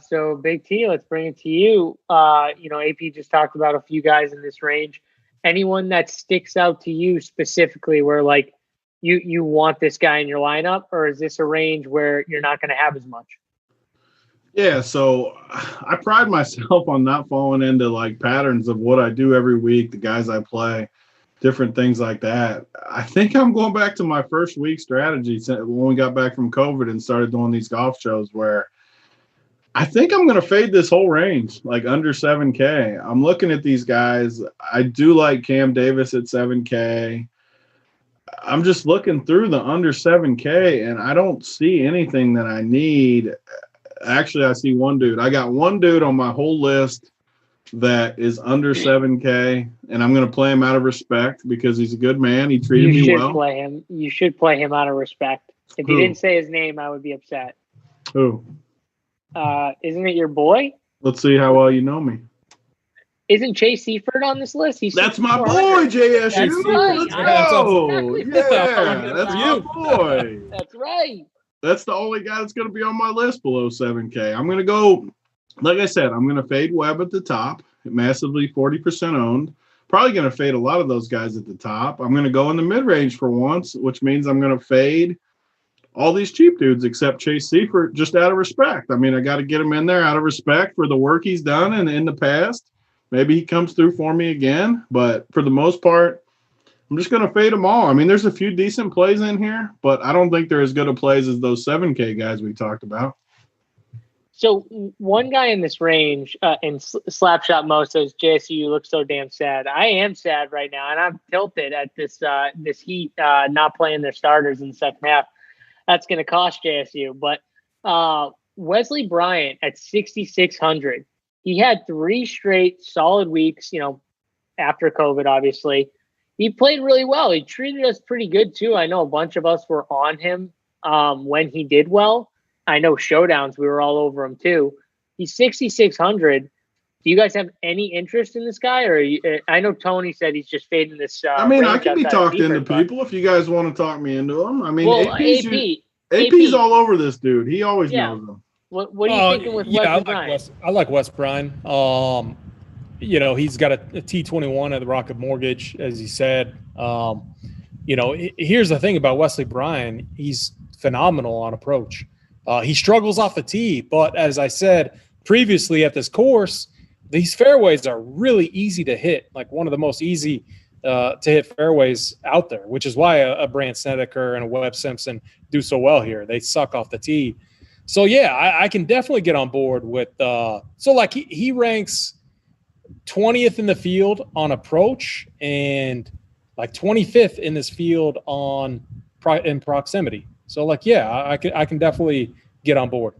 So Big T, let's bring it to you. AP just talked about a few guys in this range. Anyone that sticks out to you specifically where you want this guy in your lineup, or is this a range where you're not going to have as much? Yeah, so I pride myself on not falling into patterns of what I do every week, the guys I play, different things like that. I think I'm going back to my first week strategy when we got back from COVID and started doing these golf shows, where I think I'm going to fade this whole range, under 7K. I'm looking at these guys. I do like Cam Davis at 7K. I'm just looking through the under 7K, and I don't see anything that I need. Actually, I see one dude. I got one dude on my whole list that is under 7K, and I'm going to play him out of respect because he's a good man. He treated me well. Play him. You should play him out of respect. If you didn't say his name, I would be upset. Who? Isn't it your boy? Let's see how well you know me. Isn't Chase Seifert on this list? That's my boy, JSU. That's right. Let's go. Exactly. That's my boy. That's right. That's the only guy that's going to be on my list below 7K. I'm going to go, like I said, I'm going to fade Webb at the top, massively 40% owned. Probably going to fade a lot of those guys at the top. I'm going to go in the mid-range for once, which means I'm going to fade all these cheap dudes except Chase Seifert just out of respect. I mean, I got to get him in there out of respect for the work he's done and in the past. Maybe he comes through for me again, but for the most part, I'm just going to fade them all. I mean, there's a few decent plays in here, but I don't think they're as good of plays as those 7K guys we talked about. So one guy in this range, and Slapshot Mo says, JSU, you look so damn sad. I am sad right now, and I'm tilted at this Heat not playing their starters in the second half. That's going to cost JSU. But Wesley Bryant at 6,600, he had 3 straight solid weeks, after COVID, obviously. He played really well. He treated us pretty good, too. I know a bunch of us were on him when he did well. I know showdowns, we were all over him, too. He's 6,600. Do you guys have any interest in this guy? Or I know Tony said he's just fading this. I mean, I can be talked into people if you guys want to talk me into him. I mean, well, AP's all over this dude. He always knows him. What are you thinking with Wesley Bryant? I like Wes Bryan. He's got a T21 at the Rocket Mortgage, as he said. Here's the thing about Wesley Bryan. He's phenomenal on approach. He struggles off the tee, but as I said previously at this course, these fairways are really easy to hit, like one of the most easy to hit fairways out there, which is why a Brandt Snedeker and a Webb Simpson do so well here. They suck off the tee. So, yeah, I can definitely get on board with he ranks 20th in the field on approach and like 25th in this field in proximity. So, I can definitely get on board.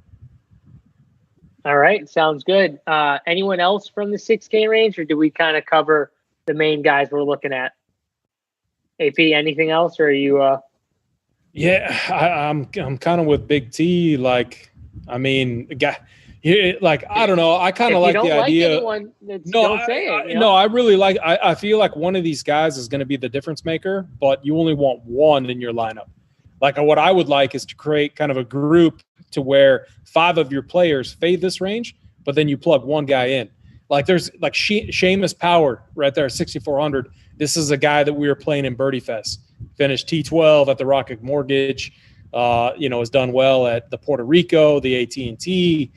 All right, sounds good. Anyone else from the 6K range, or do we kind of cover the main guys we're looking at? AP, anything else, or are you? Yeah, I'm kind of with Big T. I don't know. I kind of like the idea. I really like. I feel like one of these guys is going to be the difference maker, but you only want one in your lineup. What I would like is to create kind of a group to where 5 of your players fade this range, but then you plug one guy in. There's Seamus Power right there, 6,400. This is a guy that we were playing in Birdie Fest. Finished T12 at the Rocket Mortgage. Has done well at the Puerto Rico, the AT&T.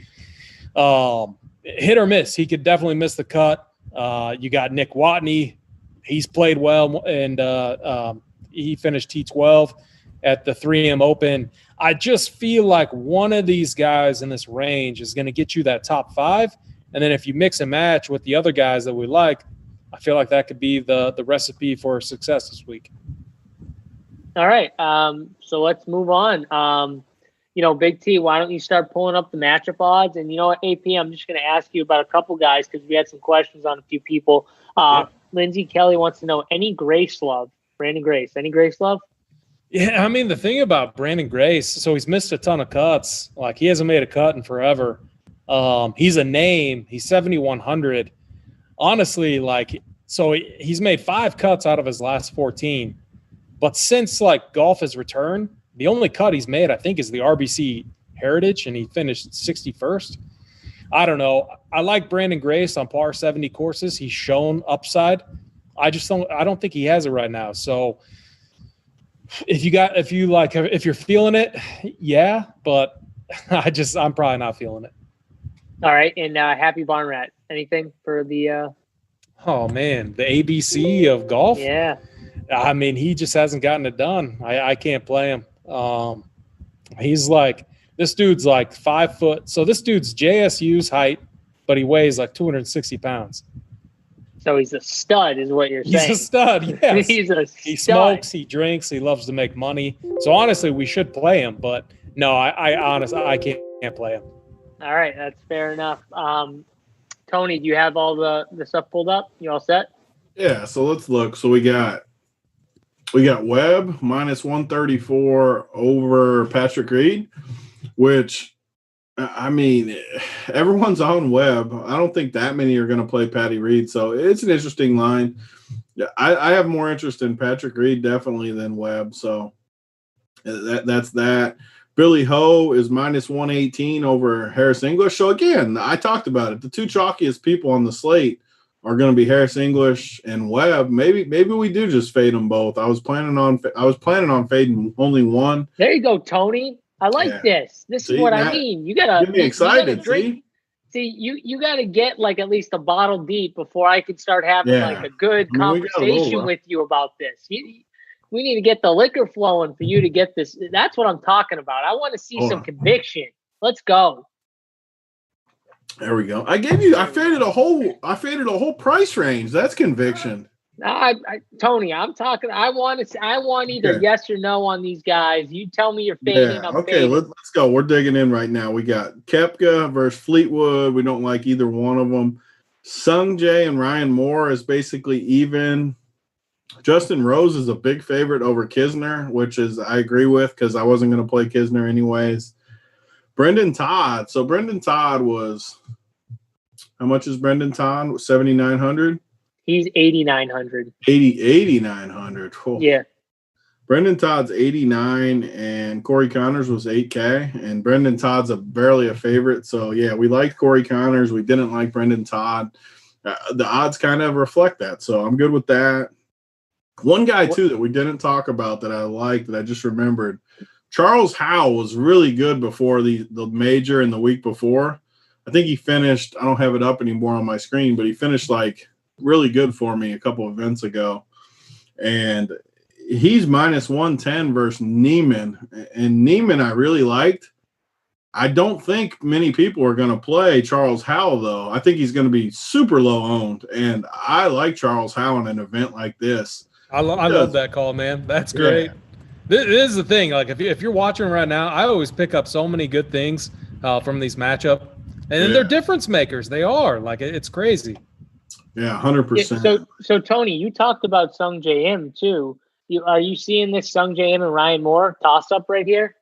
Hit or miss. He could definitely miss the cut. You got Nick Watney. He's played well, and he finished T12 at the 3M Open. I just feel like one of these guys in this range is going to get you that top 5. And then if you mix and match with the other guys that we like, I feel like that could be the recipe for success this week. All right. So let's move on. Big T, why don't you start pulling up the matchup odds? And you know what, AP, I'm just going to ask you about a couple guys because we had some questions on a few people. Lindsay Kelly wants to know, any Grace love? Brandon Grace, any Grace love? Yeah, I mean, the thing about Brandon Grace, so he's missed a ton of cuts. He hasn't made a cut in forever. He's a name. He's 7,100. Honestly, so he's made 5 cuts out of his last 14. But since, golf has returned, the only cut he's made, I think, is the RBC Heritage, and he finished 61st. I don't know. I like Brandon Grace on par 70 courses. He's shown upside. I don't think he has it right now. So if you're feeling it, yeah, but I'm probably not feeling it. All right. And Happy Barn Rat, anything for the oh man, the ABC of golf? Yeah. I mean, he just hasn't gotten it done. I can't play him. He's this dude's 5 foot. So this dude's JSU's height, but he weighs 260 pounds. So he's a stud, is what you're saying. He's a stud, yes. He smokes, he drinks, he loves to make money. So honestly, we should play him, but no, I honestly, I can't play him. All right, that's fair enough. Tony, do you have all the stuff pulled up? You all set? Yeah, so let's look. So we got Webb minus 134 over Patrick Reed, which, I mean, everyone's on Webb. I don't think that many are going to play Patty Reed, so it's an interesting line. I have more interest in Patrick Reed definitely than Webb, so that's that. Billy Ho is minus 118 over Harris English. So again, I talked about it. The two chalkiest people on the slate are going to be Harris English and Webb. Maybe we do just fade them both. I was planning on fading only one. There you go, Tony. I like this. This is what I mean. You gotta get me excited. See, you gotta get like at least a bottle deep before I can start having like a good conversation with you about this. We need to get the liquor flowing for you to get this. That's what I'm talking about. I want to see some conviction. Let's go. There we go. I faded a whole price range. That's conviction. Tony, I'm talking. I want either yes or no on these guys. You tell me you're fading. Yeah. Okay, let's go. We're digging in right now. We got Koepka versus Fleetwood. We don't like either one of them. Sung Jae and Ryan Moore is basically even. Justin Rose is a big favorite over Kisner, which is I agree with because I wasn't going to play Kisner anyways. Brendan Todd. So Brendan Todd was how much is Brendan Todd? 7,900? He's 8,900. 8,900. Oh. Yeah. Brendan Todd's 89 and Corey Connors was 8K, and Brendan Todd's barely a favorite. So yeah, we liked Corey Connors. We didn't like Brendan Todd. The odds kind of reflect that. So I'm good with that. One guy, too, that we didn't talk about that I liked, that I just remembered, Charles Howell was really good before the major and the week before. I think he finished – I don't have it up anymore on my screen, but he finished, like, really good for me a couple of events ago. And he's minus 110 versus Neiman. And Neiman I really liked. I don't think many people are going to play Charles Howell, though. I think he's going to be super low owned. And I like Charles Howell in an event like this. I love that call, man. That's great. Yeah. This is the thing. Like, if you're watching right now, I always pick up so many good things from these matchups. And then they're difference makers. They are. Like, it's crazy. Yeah, 100%. So Tony, you talked about Sung Jae Im, too. Are you seeing this Sung Jae Im and Ryan Moore toss-up right here?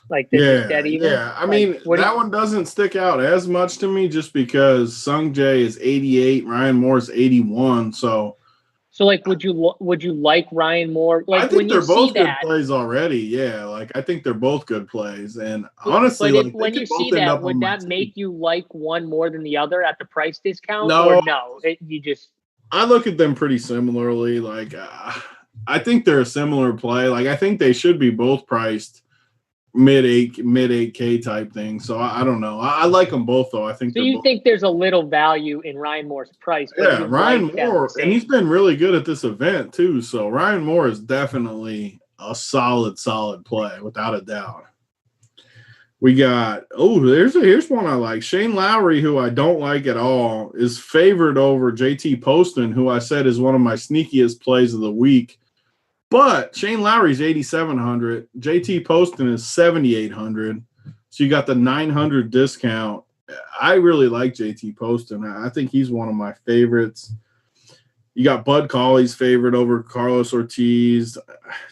Like, this is dead even? Yeah, I mean, that one doesn't stick out as much to me just because Sung Jae is 88, Ryan Moore is 81, so like, would you like Ryan Moore? Like, I think they're both good plays already. Yeah, like I think they're both good plays. And honestly, but when you see that, would that make you like one more than the other at the price discount? No, or no? I look at them pretty similarly. Like, I think they're a similar play. Like, I think they should be both priced mid 8K type thing. So I don't know. I like them both though. I think. So you think there's a little value in Ryan Moore's price? Yeah, Ryan Moore, and he's been really good at this event too. So Ryan Moore is definitely a solid play without a doubt. We got here's one I like. Shane Lowry, who I don't like at all, is favored over JT Poston, who I said is one of my sneakiest plays of the week. But Shane Lowry's 8,700. JT Poston is 7,800. So you got the 900 discount. I really like JT Poston. I think he's one of my favorites. You got Bud Cauley's favorite over Carlos Ortiz.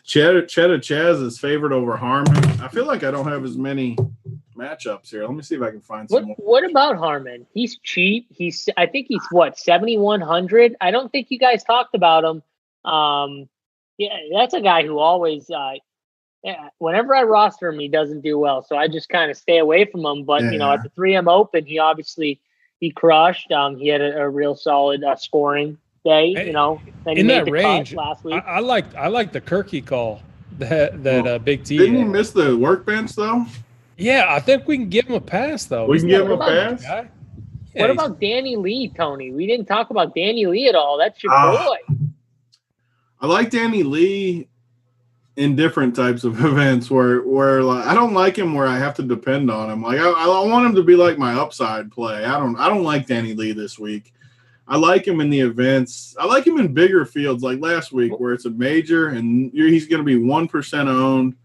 Cheddar Chaz is favorite over Harmon. I feel like I don't have as many matchups here. Let me see if I can find some more. What about Harmon? He's cheap. I think he's 7,100. I don't think you guys talked about him. Yeah, that's a guy who always, whenever I roster him, he doesn't do well. So I just kind of stay away from him. But, at the 3M Open, he crushed. He had a real solid scoring day, Then in that range last week. I like the Kirky call that Big T. Didn't he miss the workbench, though? Yeah, I think we can give him a pass, though. We can give him a pass? Yeah, what about Danny Lee, Tony? We didn't talk about Danny Lee at all. That's your boy. I like Danny Lee in different types of events where like, I don't like him where I have to depend on him. Like I want him to be like my upside play. I don't like Danny Lee this week. I like him in the events. I like him in bigger fields like last week where it's a major and he's going to be 1% owned.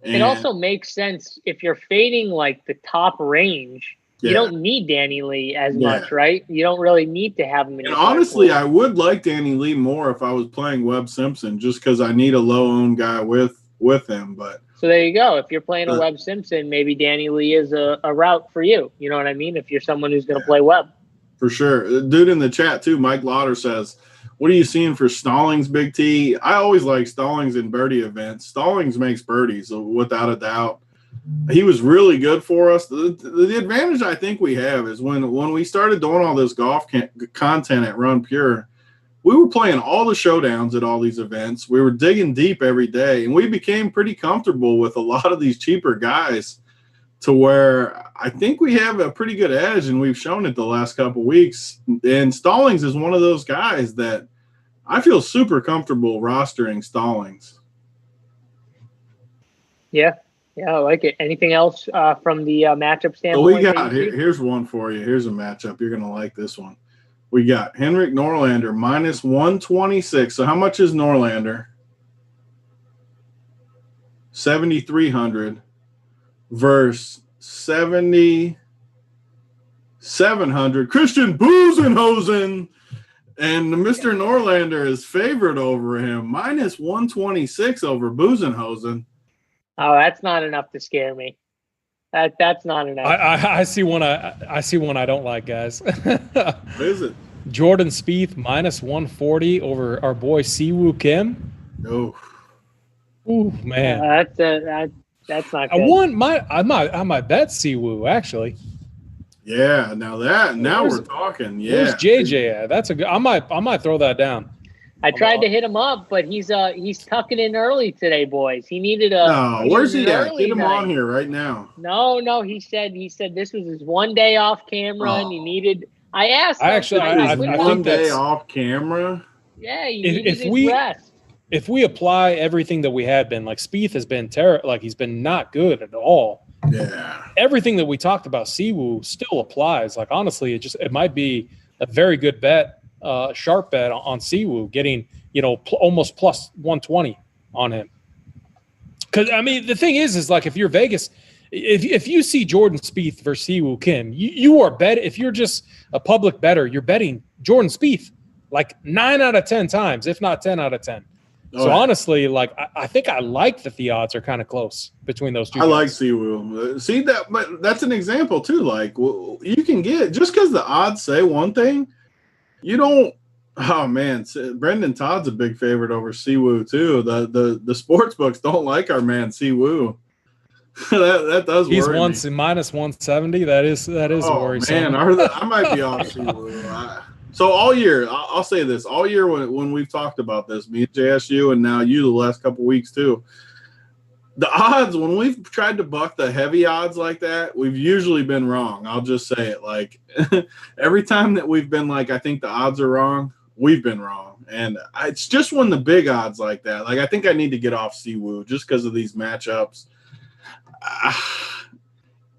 It also makes sense if you're fading like the top range. You don't need Danny Lee as much, right? You don't really need to have him in. And honestly, I would like Danny Lee more if I was playing Webb Simpson, just because I need a low-owned guy with him. But so there you go. If you're playing a Webb Simpson, maybe Danny Lee is a route for you. You know what I mean? If you're someone who's going to play Webb. For sure. Dude in the chat, too, Mike Lauder says, what are you seeing for Stallings, Big T? I always like Stallings in birdie events. Stallings makes birdies, without a doubt. He was really good for us. The advantage I think we have is when we started doing all this golf content at Run Pure, we were playing all the showdowns at all these events. We were digging deep every day, and we became pretty comfortable with a lot of these cheaper guys to where I think we have a pretty good edge, and we've shown it the last couple of weeks. And Stallings is one of those guys that I feel super comfortable rostering Stallings. Yeah. Yeah, I like it. Anything else from the matchup standpoint? We got here's one for you. Here's a matchup. You're going to like this one. We got Henrik Norlander minus 126. So how much is Norlander? 7,300 versus 7,700. Christian Busenhosen. And Mr. Norlander is favored over him. Minus 126 over Busenhosen. Oh, that's not enough to scare me. That's not enough. I see one. I see one I don't like, guys. What is it? Jordan Spieth minus 140 over our boy Siwoo Kim. Oh, ooh, man, that's not good. I might bet Siwoo actually. Yeah, now we're talking. Yeah, where's JJ at? That's a good. I might throw that down. I tried to hit him up, but he's tucking in early today, boys. He needed a. No, where's he at? Get him on here right now. No. He said this was his one day off camera, and he needed. I asked. I think day off camera. Yeah, he needed his rest. If we apply everything that we had been, like Spieth has been terrible, like he's been not good at all. Yeah. Everything that we talked about, Siwoo still applies. Like honestly, it might be a very good bet. Sharp bet on Siwoo, getting almost plus 120 on him. Because I mean, the thing is like if you're Vegas, if you see Jordan Spieth versus Siwoo Kim, you are bet. If you're just a public bettor, you're betting Jordan Spieth like 9 out of 10 times, if not 10 out of 10. So honestly, like I think I like that the odds are kind of close between those two. I like Siwoo. See that, but that's an example too. Like you can get just because the odds say one thing. You don't. Oh man, Brendan Todd's a big favorite over Siwoo too. The sports books don't like our man Siwoo. that does. He's worry me. Minus 170. That is worrisome. Man, I might be off Siwoo. So all year, I'll say this: all year when we've talked about this, me and JSU, and now you the last couple of weeks too. The odds, when we've tried to buck the heavy odds like that, we've usually been wrong. I'll just say it. Like every time that we've been like, I think the odds are wrong, we've been wrong. And it's just when the big odds like that. Like I think I need to get off Siwoo just because of these matchups.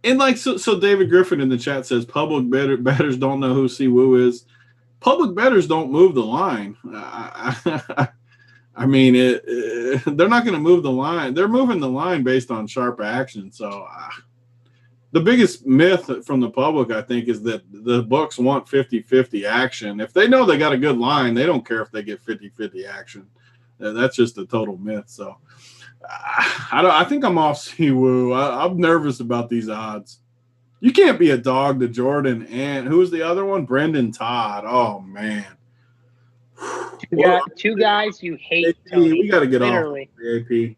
And like so David Griffin in the chat says public bettors don't know who Siwoo is. Public bettors don't move the line. I mean, they're not going to move the line. They're moving the line based on sharp action. So the biggest myth from the public, I think, is that the books want 50-50 action. If they know they got a good line, they don't care if they get 50-50 action. That's just a total myth. So I think I'm off Siwoo. I'm nervous about these odds. You can't be a dog to Jordan. And who's the other one? Brendan Todd. Oh, man. Two guys you hate. AP, we got to get literally off the AP.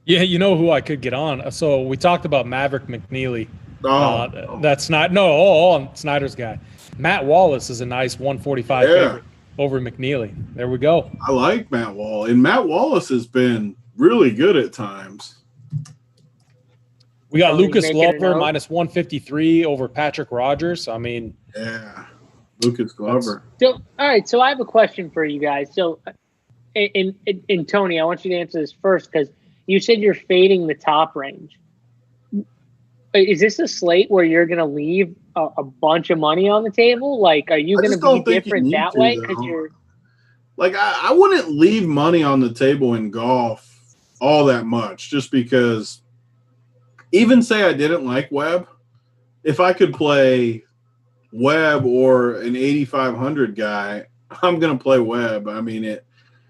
Yeah, you know who I could get on? So we talked about Maverick McNeely. That's not Snyder's guy. Matt Wallace is a nice 145 favorite over McNeely. There we go. I like Matt Wallace, and Matt Wallace has been really good at times. We got Lucas Glover minus 153 over Patrick Rogers. I mean, yeah. Lucas Glover. So, all right. So I have a question for you guys. So, in Tony, I want you to answer this first because you said you're fading the top range. Is this a slate where you're going to leave a bunch of money on the table? Like, are you going to be different that way? Because you're like, I wouldn't leave money on the table in golf all that much, just because. Even say I didn't like Webb, if I could play Webb or an 8,500 guy, I'm going to play Webb. I mean,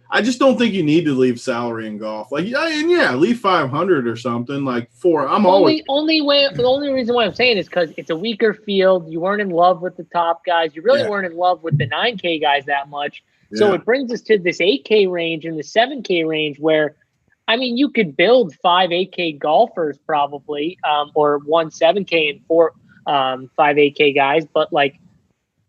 I just don't think you need to leave salary in golf. Like, leave 500 or something. Like the only reason why I'm saying is because it's a weaker field. You weren't in love with the top guys. You really weren't in love with the 9K guys that much. Yeah. So it brings us to this 8K range and the 7K range where, I mean, you could build 5 8K golfers probably, or 1 7K and 4 5 8K guys, but like,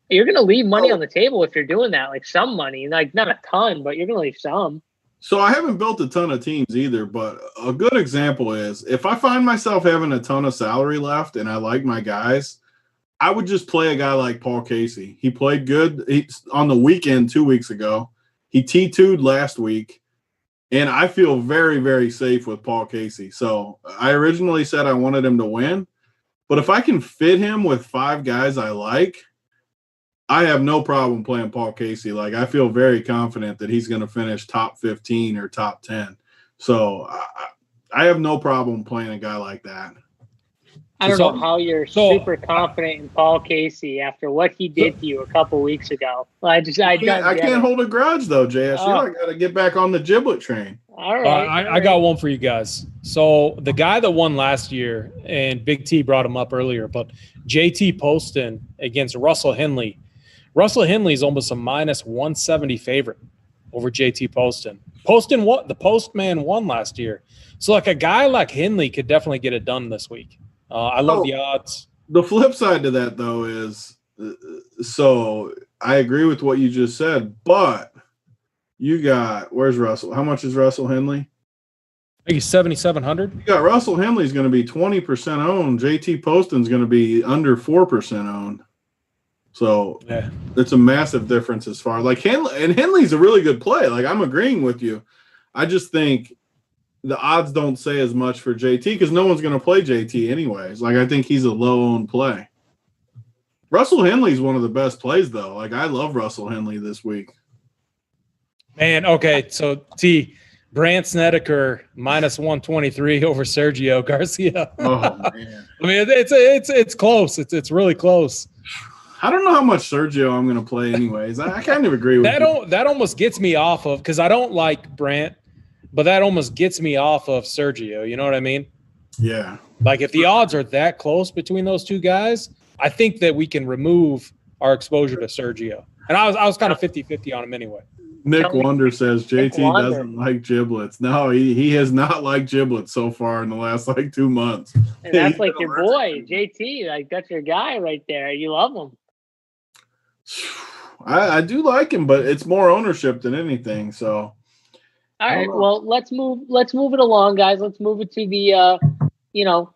you're going to leave money on the table if you're doing that, like some money, like not a ton, but you're going to leave some. So I haven't built a ton of teams either, but a good example is if I find myself having a ton of salary left and I like my guys, I would just play a guy like Paul Casey. He played good on the weekend 2 weeks ago. He T2'd last week, and I feel very, very safe with Paul Casey. So I originally said I wanted him to win, but if I can fit him with 5 guys I like, I have no problem playing Paul Casey. Like, I feel very confident that he's going to finish top 15 or top 10. So I have no problem playing a guy like that. I don't know how you're super confident in Paul Casey after what he did to you a couple weeks ago. I can't hold a grudge, though, JSU. I got to get back on the giblet train. All right. I got one for you guys. So the guy that won last year, and Big T brought him up earlier, but JT Poston against Russell Henley. Russell Henley is almost a minus 170 favorite over JT Poston. The Postman won last year. So like a guy like Henley could definitely get it done this week. I love the odds. The flip side to that, though, is so I agree with what you just said, but you got – where's Russell? How much is Russell Henley? I think he's 7,700. You got Russell Henley's going to be 20% owned. JT Poston's going to be under 4% owned. So it's a massive difference as far like Henley's a really good play. Like, I'm agreeing with you. I just think the odds don't say as much for JT because no one's going to play JT anyways. Like, I think he's a low-owned play. Russell Henley's one of the best plays, though. Like, I love Russell Henley this week. Man, okay, so Brant Snedeker minus 123 over Sergio Garcia. Oh, man. I mean, it's close. It's really close. I don't know how much Sergio I'm going to play anyways. I kind of agree with that. That almost gets me off of – because I don't like Brant, but that almost gets me off of Sergio. You know what I mean? Yeah. Like, if the odds are that close between those two guys, I think that we can remove our exposure to Sergio. And I was kind of 50-50 on him anyway. Nick Wonder says JT doesn't like giblets. No, he has not liked giblets so far in the last, 2 months. And that's like your boy, JT. Like, that's your guy right there. You love him. I do like him, but it's more ownership than anything. So, all right. Well, let's move it along, guys. Let's move it to the,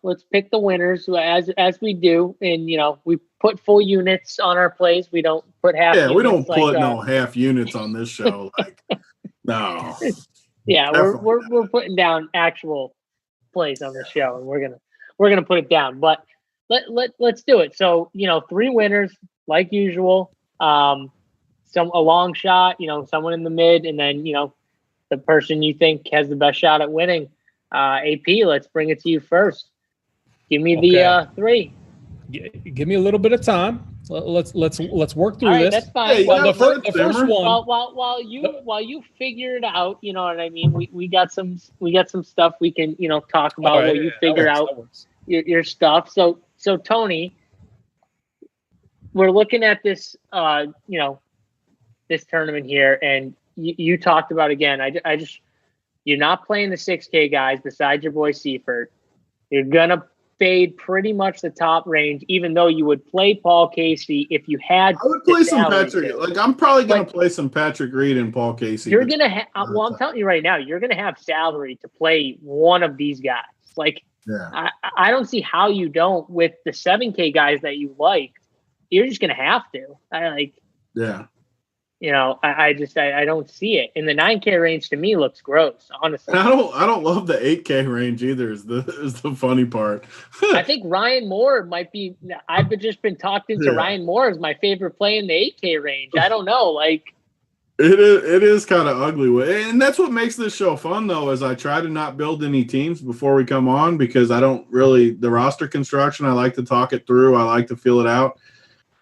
let's pick the winners as we do, and we put full units on our plays. We don't put half. Yeah, we don't put no half units on this show. No. Yeah, we're putting down actual plays on the show, and we're gonna put it down. But let's do it. So 3 winners like usual. A long shot, someone in the mid, and then, the person you think has the best shot at winning. AP, let's bring it to you first. Give me the 3. Give me a little bit of time. Let's work through this. That's fine. Hey, the first one. While you figure it out, you know what I mean. We got some stuff we can talk about while you figure out your stuff. So Tony, we're looking at this this tournament here, and you talked about again. I just you're not playing the 6K guys besides your boy Seifert. You're gonna fade pretty much the top range, even though you would play Paul Casey if you had. I would play some Patrick. I'm probably going to play some Patrick Reed and Paul Casey. You're going to have. Well, I'm telling you right now, you're going to have salary to play one of these guys. I don't see how you don't with the 7K guys that you like. You're just going to have to. Yeah. I don't see it. And the 9K range to me looks gross, honestly. I don't love the 8K range either. Is the funny part. I think Ryan Moore might be. I've just been talking to Ryan Moore as my favorite play in the 8K range. I don't know, It is kind of ugly. And that's what makes this show fun, though, is I try to not build any teams before we come on because I don't really – the roster construction, I like to talk it through. I like to feel it out.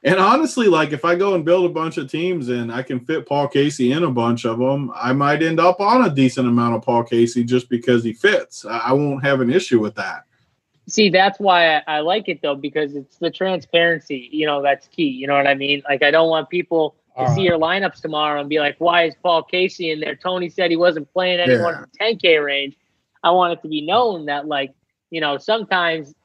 And honestly, like if I go and build a bunch of teams and I can fit Paul Casey in a bunch of them, I might end up on a decent amount of Paul Casey just because he fits. I won't have an issue with that. See, that's why I like it, though, because it's the transparency. That's key. You know what I mean? Like, I don't want people to see your lineups tomorrow and be like, why is Paul Casey in there? Tony said he wasn't playing anyone in the 10K range. I want it to be known that, like, sometimes,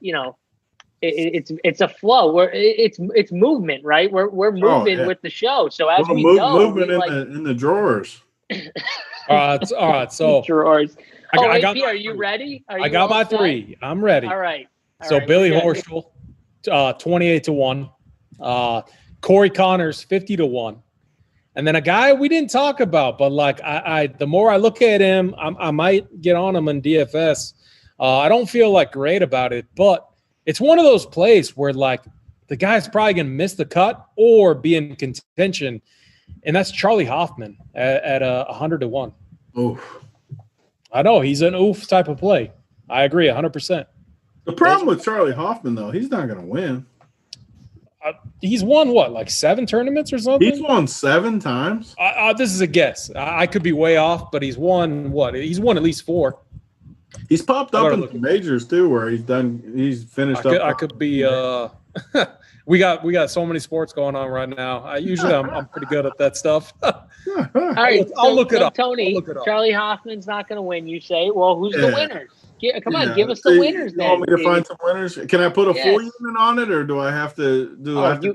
it's a flow where it's movement, right? We're moving with the show. So as we know, movement in the drawers. All right. So drawers. AP, are you ready? I got my three. I'm ready. All right. So Billy Horschel, 28-1. Corey Connors, 50-1. And then a guy we didn't talk about, but like I the more I look at him, I might get on him in DFS. I don't feel like great about it, but it's one of those plays where like the guy's probably going to miss the cut or be in contention, and that's Charlie Hoffman at 100-1. Oof. I know he's an oof type of play. I agree 100%. The problem with Charlie Hoffman, though, he's not going to win. He's won what, like 7 tournaments or something? He's won 7 times. This is a guess. I could be way off, but he's won what? He's won at least 4. He's popped up in the majors too, where he's finished up. I could be. We got so many sports going on right now. I'm pretty good at that stuff. All right, I'll look it up. Tony, Charlie Hoffman's not going to win. You say, well, who's the winners? Come on, give us the winners. You want me to find some winners? Can I put a full unit on it, or do I have to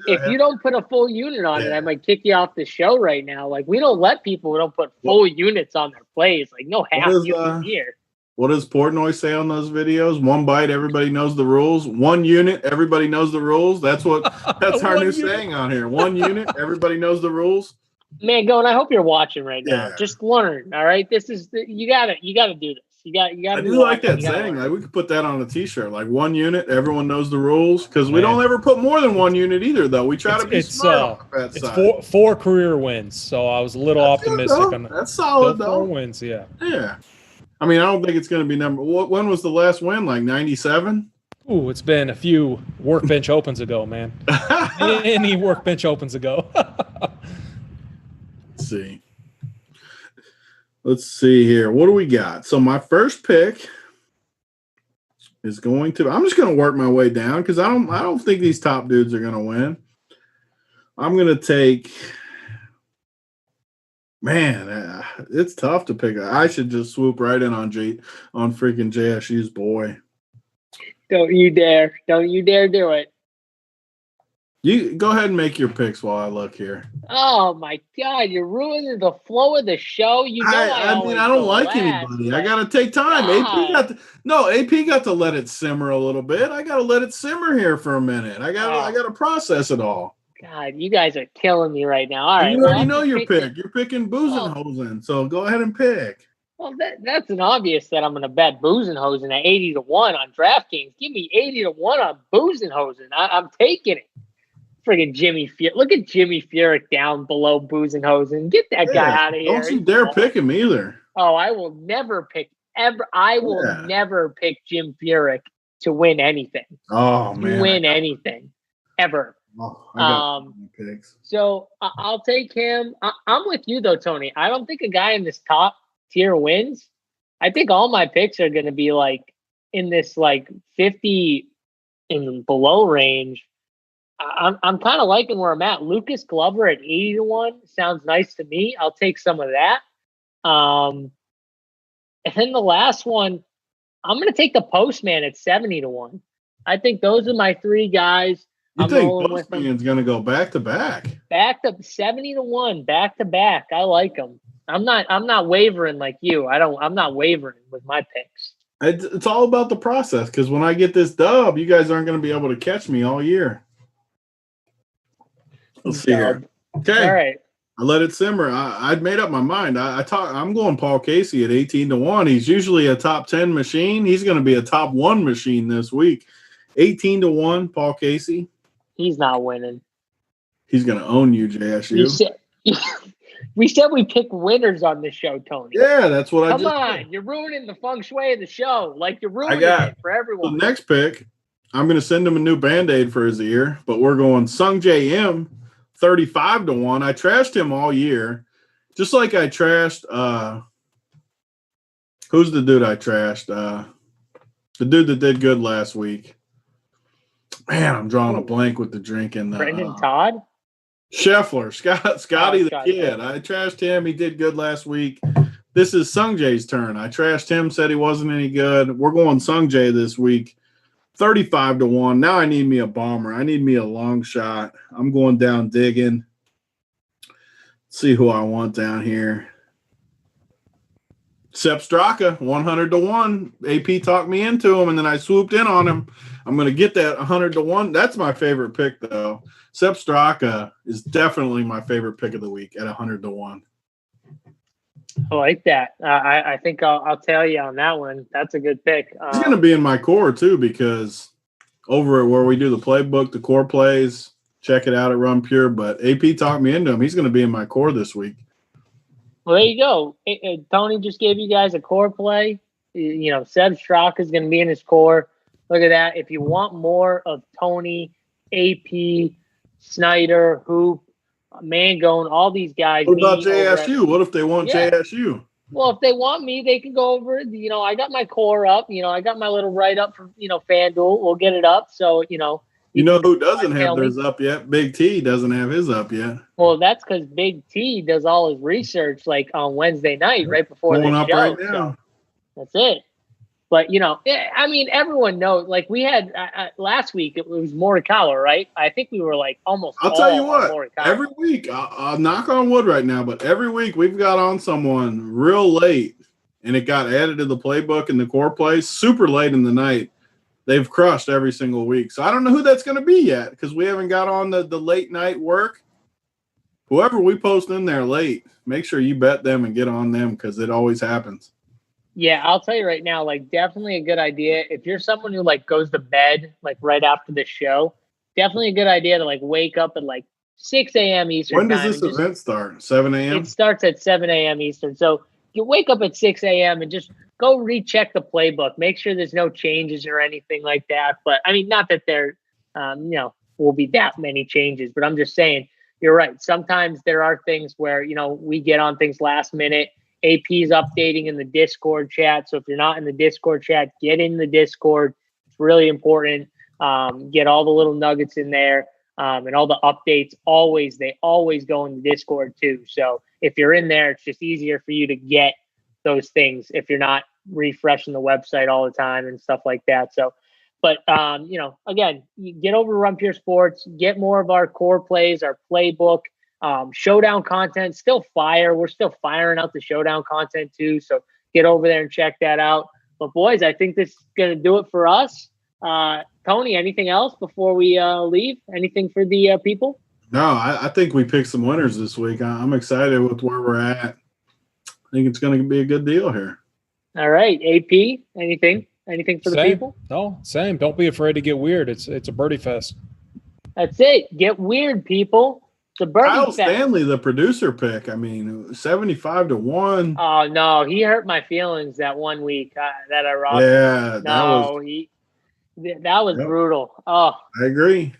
if you don't put a full unit on it, I might kick you off the show right now. Like, we don't let people who don't put full units on their plays. Like, no half units here. What does Portnoy say on those videos? 1 bite, everybody knows the rules. 1 unit, everybody knows the rules. That's our new saying on here. 1 unit, everybody knows the rules. Man, I hope you're watching right now. Just learn, all right? This is you gotta do this. You got. I do like that saying. Like, we could put that on a T-shirt. Like 1 unit, everyone knows the rules. Because we don't ever put more than 1 unit either, though. We try to be smart on that side. It's 4 career wins, so I was a little optimistic on that. That's solid, though. 4 wins, yeah. Yeah. I mean, I don't think it's going to be when was the last win? Like 97? Ooh, it's been a few workbench opens ago, man. Any workbench opens ago. Let's see here. What do we got? So my first pick is I'm just going to work my way down because I don't think these top dudes are going to win. I'm going to take. Man, it's tough to pick. I should just swoop right in on freaking JSU's boy. Don't you dare do it. You go ahead and make your picks while I look here. Oh my God, you're ruining the flow of the show. I don't like anybody. I gotta take time. God. AP got to let it simmer a little bit. I gotta let it simmer here for a minute. I gotta process it all. God, you guys are killing me right now. All right. You already know your pick. You're picking Buzenhosen, so go ahead and pick. Well, that's an obvious that I'm going to bet Buzenhosen at 80-1 on DraftKings. Give me 80-1 on Buzenhosen. I'm taking it. Friggin' Jimmy Furyk. Look at Jimmy Furyk down below Buzenhosen. Get that guy out of here. Don't you dare pick him either. Oh, I will never pick never pick Jim Furyk to win anything. Oh, man. Win anything. Ever. Oh, I got picks. So I'll take him. I'm with you though, Tony. I don't think a guy in this top tier wins. I think all my picks are going to be like in this like 50 and below range. I'm kind of liking where I'm at. Lucas Glover at 80-1 sounds nice to me. I'll take some of that. And then the last one, I'm going to take the Postman at 70-1. I think those are my 3 guys. You think Postman's going to go back to back? Back to 70-1, back to back. I like them. I'm not wavering like you. I'm not wavering with my picks. It's all about the process because when I get this dub, you guys aren't going to be able to catch me all year. Let's see here. Okay. All right. I let it simmer. I'd made up my mind. I'm going Paul Casey at 18-1. He's usually a top 10 machine. He's going to be a top 1 machine this week. 18-1, Paul Casey. He's not winning. He's going to own you, JSU. We said we pick winners on this show, Tony. Yeah, that's what I just Come on, did. you're ruining the feng shui of the show. Like you're ruining got it for The everyone. next pick, I'm going to send him a new Band-Aid for his ear, but we're going Sung J M 35-1. I trashed him all year, just like I trashed. Who's the dude I trashed? The dude that did good last week. Man, I'm drawing a blank with the drinking. Brendan Todd? Scheffler, Scotty the Scotty. kid. I trashed him. He did good last week. This is Sung Jae's turn. I trashed him, said he wasn't any good. We're going Sung Jae this week. 35-1. Now I need me a bomber. I need me a long shot. I'm going down digging. Let's see who I want down here. Sepp Straka, 100-1. AP talked me into him, and then I swooped in on him. I'm going to get that 100-1. That's my favorite pick, though. Sepp Straka is definitely my favorite pick of the week at 100-1. I like that. I think I'll tell you on that one. That's a good pick. He's going to be in my core, too, because over at where we do the playbook, the core plays, check it out at Run Pure. But AP talked me into him. He's going to be in my core this week. Well, there you go. Tony just gave you guys a core play. You know, Seb Straka is going to be in his core. Look at that. If you want more of Tony, AP, Snyder, Hoop, Mangone, all these guys. What about JSU? What if they want JSU? Well, if they want me, they can go over. You know, I got my core up. You know, I got my little write-up for, FanDuel. We'll get it up. So, You know who doesn't have theirs up yet? Big T doesn't have his up yet. Well, that's because Big T does all his research like on Wednesday night, right before the show. Right now. So that's it. But, I mean, everyone knows. Like we had last week, it was Morikawa, right? I think we were like almost. I'll tell you what. Every week, I'll knock on wood right now, but every week we've got on someone real late, and it got added to the playbook and the core plays super late in the night. They've crushed every single week. So I don't know who that's going to be yet because we haven't got on the late night work. Whoever we post in there late, make sure you bet them and get on them because it always happens. Yeah, I'll tell you right now, like definitely a good idea. If you're someone who like goes to bed like right after the show, definitely a good idea to like wake up at like 6 a.m. Eastern time. When does this event start? 7 a.m.? It starts at 7 a.m. Eastern. So you wake up at 6 a.m. and just go recheck the playbook. Make sure there's no changes or anything like that. But I mean, not that there, will be that many changes. But I'm just saying, you're right. Sometimes there are things where we get on things last minute. AP's updating in the Discord chat. So if you're not in the Discord chat, get in the Discord. It's really important. Get all the little nuggets in there. And all the updates they always go in the Discord too. So if you're in there, it's just easier for you to get those things if you're not refreshing the website all the time and stuff like that. So, but again, you get over to Run Pure Sports, get more of our core plays, our playbook, showdown content, still fire. We're still firing out the showdown content too. So get over there and check that out. But boys, I think this is going to do it for us. Tony, anything else before we leave? Anything for the people? No, I think we picked some winners this week. I'm excited with where we're at. I think it's going to be a good deal here. All right. AP, anything for the people? No, same. Don't be afraid to get weird. It's a birdie fest. That's it. Get weird, people. It's a birdie Kyle fest. Stanley, the producer pick. I mean, 75-1. Oh, no. He hurt my feelings that 1 week that I robbed. Yeah. That was brutal. Oh, I agree.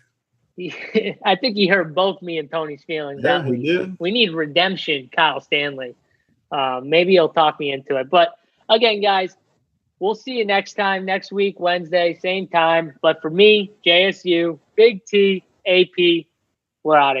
I think he hurt both me and Tony's feelings. Yeah, he did. We need redemption, Kyle Stanley. Maybe he'll talk me into it. But again, guys, we'll see you next time, next week, Wednesday, same time. But for me, JSU, Big T, AP, we're out of here.